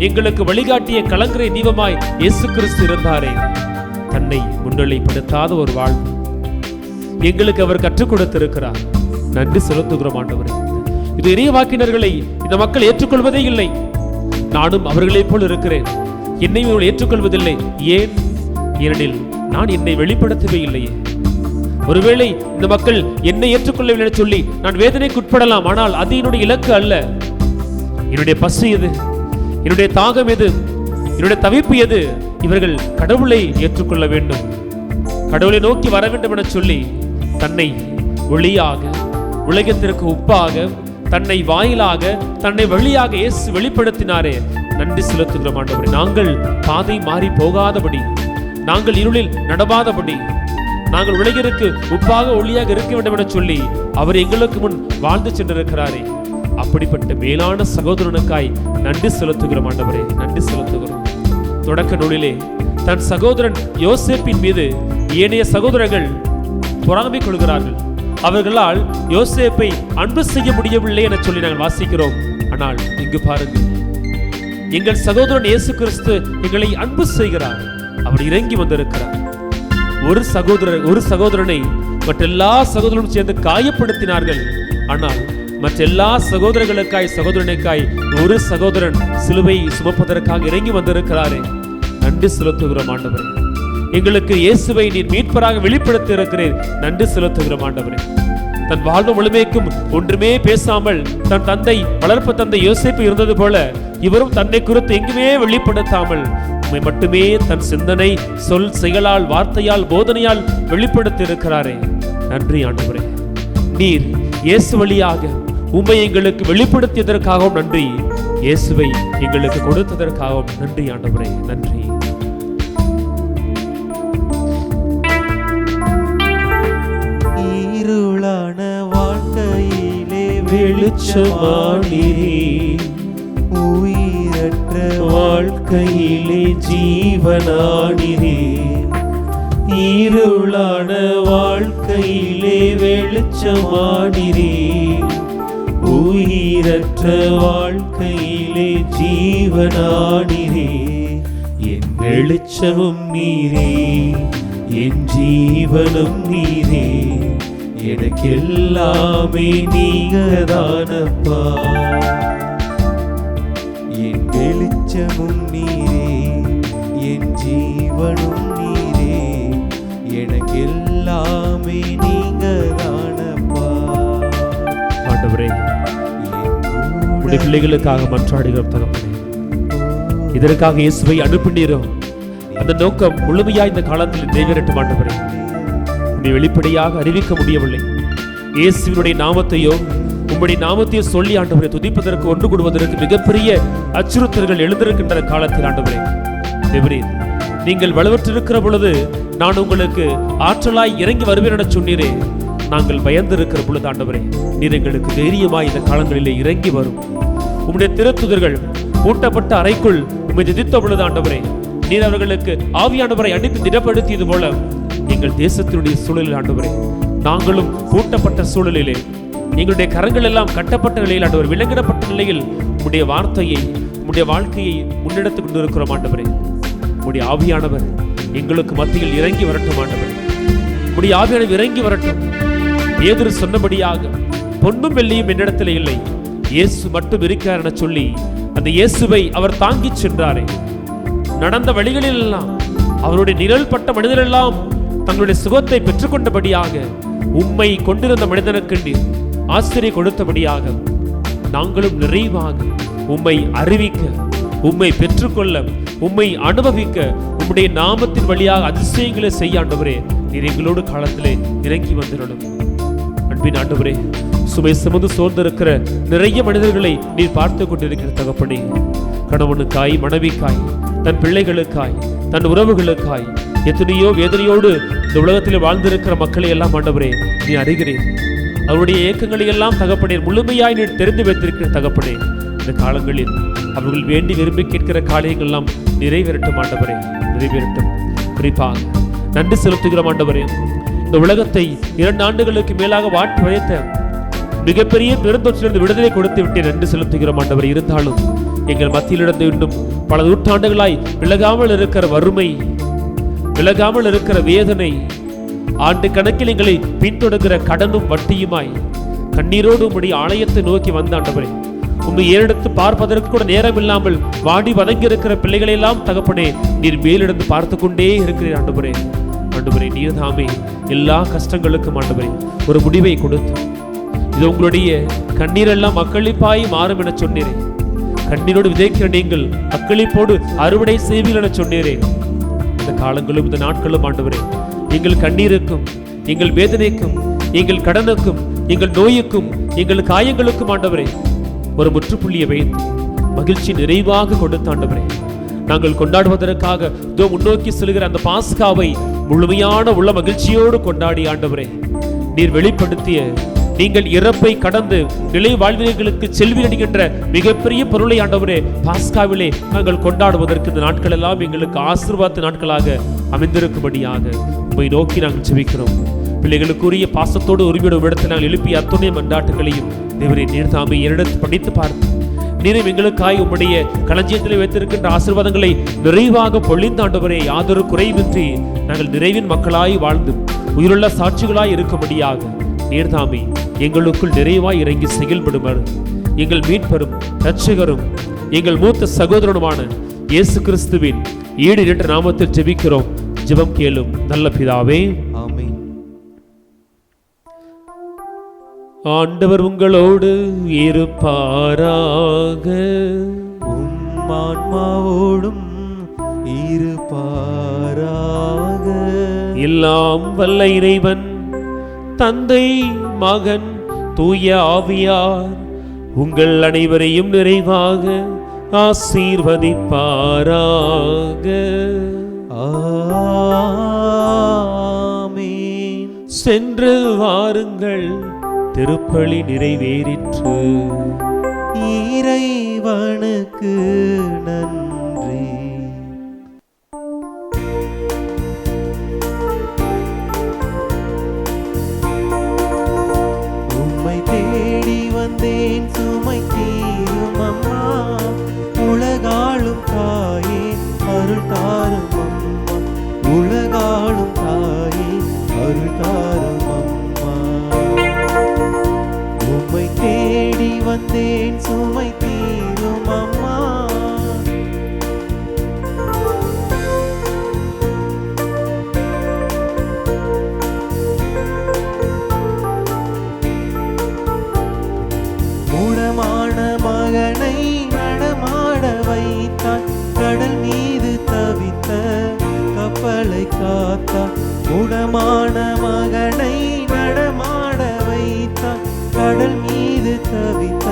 Speaker 2: எங்களுக்கு வழிகாட்டிய கலங்கரை தீபமாய் இயேசு கிறிஸ்து இருந்தாரே. தன்னை முன்னிலைப்படுத்தாத ஒரு வாழ்வு எங்களுக்கு அவர் கற்றுக் கொடுத்திருக்கிறார். நன்றி செலுத்துகிறோம் ஆண்டவரே. இது இறைவாக்கினர்களை இந்த மக்கள் ஏற்றுக்கொள்வதே இல்லை. நானும் அவர்களைப் போல் இருக்கிறேன், என்னை இவர்கள் ஏற்றுக்கொள்வதில்லை. ஏன்? ஏனெனில் நான் என்னை வெளிப்படுத்தவே இல்லையே. ஒருவேளை இந்த மக்கள் என்னை ஏற்றுக்கொள்ளவில்லை என சொல்லி நான் வேதனைக்கு உட்படலாம், ஆனால் அது என்னுடைய இலக்கு அல்ல. என்னுடைய பசு எது, என்னுடைய தாகம் எது, என்னுடைய தவிப்பு எது? இவர்கள் கடவுளை ஏற்றுக்கொள்ள வேண்டும், கடவுளை நோக்கி வர வேண்டும் என சொல்லி தன்னை ஒளியாக, உலகத்திற்கு உப்பாக, தன்னை வாயிலாக, தன்னை வழியாக இயேசு வெளிப்படுத்தினாரே. நன்றி செலுத்துகிறோம் ஆண்டவரே. நாங்கள் பாதை மாறி போகாதபடி நாங்கள் இருளில் நடவாதபடி நாங்கள் உலகிற்கு உப்பாக ஒளியாக இருக்க வேண்டும் என சொல்லி அவர் எங்களுக்கு முன் வாழ்ந்து சென்றிருக்கிறாரே, அப்படிப்பட்ட மேலான சகோதரனுக்காய் நன்றி செலுத்துகிறோம் ஆண்டவரே, நன்றி செலுத்துகிறோம். தொடக்க நூலிலே தன் சகோதரன் யோசேப்பின் மீது ஏனைய சகோதரர்கள் பொறாமை கொள்கிறார்கள். அவர்களால் யோசேப்பை அன்பு செய்ய முடியவில்லை என சொல்லி நாங்கள் வாசிக்கிறோம். ஆனால் இங்கு பாருங்கள், எங்கள் சகோதரன் இயேசு கிறிஸ்து எங்களை அன்பு செய்கிறார். அவர் இறங்கி வந்திருக்கிறார். ஒரு சகோதரனை மற்றெல்லா சகோதரனும் சேர்ந்து காயப்படுத்தினார்கள். ஆனால் மற்றெல்லா சகோதரனுக்காய் ஒரு சகோதரன் சிலுவை சுமப்பதற்காக இறங்கி வந்திருக்கிறாரே, நன்றி செலுத்துகிறோம் ஆண்டவரே. எங்களுக்கு இயேசுவை நீர் மீட்பராக வெளிப்படுத்தி இருக்கிறேன், நன்றி செலுத்துகிறோம் ஆண்டவரே. தன் வாழ்வு முழுமைக்கும் ஒன்றுமே பேசாமல் தன் தந்தை வளர்ப்பு தந்தை யோசேப்பு இருந்தது போல இவரும் தன்னை குறித்து எங்குமே வெளிப்படுத்தாமல் உம்மை மட்டுமே தன் சிந்தனை, சொல், செயலால், வார்த்தையால், போதனையால் வெளிப்படுத்தி இருக்கிறாரே, நன்றி ஆண்டவரே. நீர் இயேசு வழியாக உம்மை எங்களுக்கு வெளிப்படுத்தியதற்காகவும் நன்றி, இயேசுவை எங்களுக்கு கொடுத்ததற்காகவும் நன்றி ஆண்டவரே, நன்றி.
Speaker 3: இருளான வாழ்க்கையிலே
Speaker 2: வெளிச்சமானீரே,
Speaker 3: உயிரற்ற
Speaker 2: வாழ்க்கையிலே ஜீவனானீரே. இருளான வாழ்க்கையிலே வெளிச்சமானீரே, உயிரற்ற வாழ்க்கையிலே ஜீவனானீரே. என் வெளிச்சமும் நீரே, என் ஜீவனும் நீரே, எனக்கெல்லாமே நீங்கதானப்பா.
Speaker 3: என் வெளிச்சமும் நீரே, என் ஜீவனும் நீரே, எனக்கெல்லாமே நீங்கதானப்பா.
Speaker 2: ஆண்டவரே, உடைய பிள்ளைகளுக்காக மன்றாடுகிறோம் தகப்பனே. இதற்காக இயேசுவை அனுப்பினீரோ, அந்த நோக்கம் முழுமையா இந்த காலத்தில் நிறைவேறட்டும் ஆண்டவரே. உன்னை வெளிப்படையாக அறிவிக்க முடியவில்லை. இயேசுவினுடைய நாமத்தையோ உம்முடைய நாமத்தையோ சொல்லி ஆண்டவரை துதிப்பதற்கு, ஒன்று கூடுவதற்கு மிகப்பெரிய அச்சுறுத்தல்கள் எழுந்திருக்கின்ற காலத்தில் ஆண்டவரே, தேவரே, நீங்கள் வலுவற்றிருக்கிற பொழுது நான் உங்களுக்கு ஆற்றலாய் இறங்கி வருவேன் என சொன்னீரே. நாங்கள் பயந்திருக்கிற பொழுது ஆண்டவரே, நீர் எங்களுக்கு தைரியமாய் இந்த காலங்களிலே இறங்கி வரும். உம்முடைய திருத்துதர்கள் பூட்டப்பட்ட அறைக்குள் உம்மை திதித்த பொழுது ஆண்டவரே, நீர் அவர்களுக்கு ஆவியானவரை அடித்து திடப்படுத்தியது போல எங்கள் தேசத்தினுடைய சூழலில் ஆண்டவரே, நாங்களும் பூட்டப்பட்ட சூழலிலே எங்களுடைய கரங்கள் எல்லாம் கட்டப்பட்ட நிலையில் ஆண்டவர், விலங்கிடப்பட்ட நிலையில் உம்முடைய வார்த்தையை, உம்முடைய வாழ்க்கையை முன்னெடுத்துக் கொண்டிருக்கிறோம் ஆண்டவரே. உம்முடைய ஆவியானவர் எங்களுக்கு மத்தியில் இறங்கி வரட்டும் ஆண்டவரே. உம்முடைய ஆவியானவர் இறங்கி வரட்டும். பேதுரு சொன்னபடியாக பொன்னும் வெள்ளியும் என்னிடத்தில் இல்லை, இயேசு மட்டும் இருக்கிறார் என சொல்லி அந்த இயேசுவை அவர் தாங்கி சென்றாரே. நடந்த வழிகளில் எல்லாம் அவருடைய நிழல் பட்ட மனிதர்கள் எல்லாம் தங்களுடைய சுகத்தை பெற்றுக்கொண்டபடியாக, உம்மை கொண்டிருந்த மனிதனுக்கு ஆசிரியை கொடுத்தபடியாக நாங்களும் நிறைவாக உம்மை அறிவிக்க, உம்மை பெற்றுக்கொள்ள, உம்மை அனுபவிக்க, உம்முடைய நாமத்தின் வழியாக அதிசயங்களை செய்ய ஆண்டவரே, நீர் எங்களோடு காலத்திலே இறங்கி வந்திரணும். அன்பின் ஆண்டவரே, சுமை சுமந்து சோர்ந்திருக்கிற நிறைய மனிதர்களை நீர் பார்த்து கொண்டிருக்கிற தகப்பனே, கணவனுக்காய், மனைவிக்காய், தன் பிள்ளைகளுக்காய், தன் உறவுகளுக்காய் எத்தனையோ வேதனையோடு இந்த உலகத்தில் வாழ்ந்திருக்கிற மக்களை எல்லாம் ஆண்டவரே நீ அறிகிறேன். அவருடைய இயக்கங்களை எல்லாம் தகப்பனே முழுமையாய் நீர் தெரிந்து வைத்திருக்கிற தகப்பனே, இந்த காலங்களில் அவர்கள் வேண்டி விரும்பி கேட்கிற காரியங்கள் எல்லாம் நிறைவேறட்டும் ஆண்டவரே, நிறைவேறட்டும். குறிப்பாக நன்றி செலுத்துகிறோம் ஆண்டவரே. இந்த உலகத்தை 2 ஆண்டுகளுக்கு மேலாக வாட்டி வைத்த மிகப்பெரிய பெருந்தொற்றிலிருந்து விடுதலை கொடுத்து விட்டு நன்றி செலுத்துகிறோம் ஆண்டவரே. இருந்தாலும் எங்கள் மத்தியிலிருந்து இன்னும் பல நூற்றாண்டுகளாய் விலகாமல் இருக்கிற வறுமை, விலகாமல் இருக்கிற வேதனை, ஆண்டு கணக்கில் எங்களை பின்தொடர்கிற கடனும் வட்டியுமாய் கண்ணீரோடு உம்முடைய ஆலயத்தை நோக்கி வந்த ஆண்டவரே, உம்மை ஏறெடுத்து பார்ப்பதற்கு கூட நேரம் இல்லாமல் வாடி வதங்கி இருக்கிற பிள்ளைகளை எல்லாம் தகப்பனே நீர் மேலிடந்து பார்த்து கொண்டே இருக்கிறீர் ஆண்டவரே. ஆண்டவரே, நீர் தாமே எல்லா கஷ்டங்களுக்கும் ஆண்டவரே ஒரு முடிவை கொடுத்து, இது உங்களுடைய கண்ணீரெல்லாம் அக்களிப்பாய் மாறும் என சொன்னீரே. கண்ணீரோடு விதைக்கிற நீங்கள் அக்களிப்போடு அறுவடை செய்வீர்கள் என சொன்னீரே. இந்த காலங்களும் இந்த நாட்களும் ஆண்டவரே, எங்கள் கண்ணீருக்கும், எங்கள் வேதனைக்கும், எங்கள் கடனுக்கும், எங்கள் நோய்க்கும், எங்கள் காயங்களுக்கும் ஆண்டவரே ஒரு முற்றுப்புள்ளியை வைத்து மகிழ்ச்சி நிறைவாக கொடுத்த ஆண்டவரே, நாங்கள் கொண்டாடுவதற்காக இதோ முன்னோக்கி செல்கிற அந்த பாஸ்காவை முழுமையான உள்ள மகிழ்ச்சியோடு கொண்டாடி ஆண்டவரே, நீர் வெளிப்படுத்திய நீங்கள் இறப்பை கடந்து நிலை வாழ்வியர்களுக்கு செல்வீர் என்கின்ற மிகப்பெரிய பொருளை ஆண்டவரே பாஸ்காவிலே நாங்கள் கொண்டாடுவதற்கு இந்த நாட்கள் எல்லாம் எங்களுக்கு ஆசீர்வாத நாட்களாக அமைந்திருக்கும்படியாக உம்மை நோக்கி நாங்கள் ஜெபிக்கிறோம். பிள்ளைகளுக்குரிய பாசத்தோடு உரிமையோடு இடத்தில் நாங்கள் எழுப்பிய அத்துணை மன்றாட்டுகளையும் தேவரே நீர் தாமே என்னிடத்து படித்து பார்த்து நீரும் எங்களுக்காய் உம்முடைய களஞ்சியத்தில் வைத்திருக்கின்ற ஆசீர்வாதங்களை நிறைவாக பொழிந்தாண்டவரே, யாதொரு குறைவின்றி நாங்கள் நிறைவின் மக்களாய் வாழ்ந்து உயிருள்ள சாட்சிகளாய் இருக்கும்படியாக நீர்தாமே எங்களுக்குள் நிறைவாய் இறங்கி செயல்படுமாறு எங்கள் மீட்பரும் இரட்சகரும் எங்கள் மூத்த சகோதரனுமான இயேசு கிறிஸ்துவின் ஈடு என்ற நாமத்தில் ஜெபிக்கிறோம். ஜெபம் கேளும் நல்ல பிதாவே,
Speaker 3: ஆமென்.
Speaker 2: ஆண்டவர் உங்களோடு இருப்பாராக.
Speaker 3: உம் ஆன்மாவோடும் இருப்பாராக.
Speaker 2: எல்லாம் வல்ல இறைவன் தந்தை, மகன், தூய ஆவியார் உங்கள் அனைவரையும் நிறைவாக ஆசீர்வதிப்பாராக.
Speaker 3: ஆமென்.
Speaker 2: சென்று வாருங்கள், திருப்பலி நிறைவேறிற்று.
Speaker 3: இறைவனுக்கு நன்றி. உம்மை தேடி வந்தேன் சுமை தீரும் அம்மா, உலகாளும் தாயே அருள் தாரும் அம்மா, உலகாளும் தாயே அருள் தாரும் அம்மா. உம்மை தேடி வந்தேன் சுமை தீரும் அம்மா. மூடமான மகனை நடமாட வைத்தார், கடல் மீது தவித்த கப்பலை காத்தார். மூடமான மகனை நடமாட வைத்தார், கடல் மீது தவித்த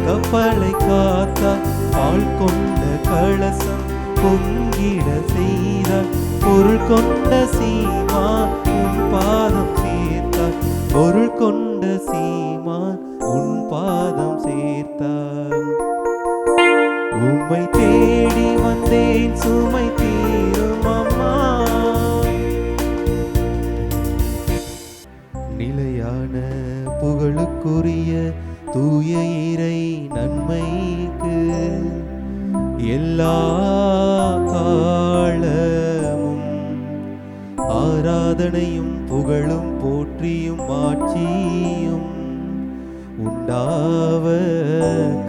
Speaker 3: கப்பலை காத்தார். பால் கொண்ட கலசம் பொங்கிட செய்தார், பொருள் கொண்ட சீமா உன் பாதம் சேர்த்தார். பொருள் கொண்ட சீமா உன் பாதம் சேர்த்தார். உம்மை தேடி வந்தேன் சுமை தீரும் அம்மா. நிலையான புகழுக்குரிய தூய இறை நன்மைக்கு எல்லா காலமும் ஆராதனையும் புகழும் போற்றியும் ஆட்சியும் உண்டாவ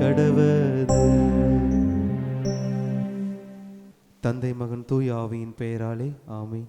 Speaker 3: கடவது. தந்தை, மகன், தூய ஆவியின் பெயராலே ஆமென்.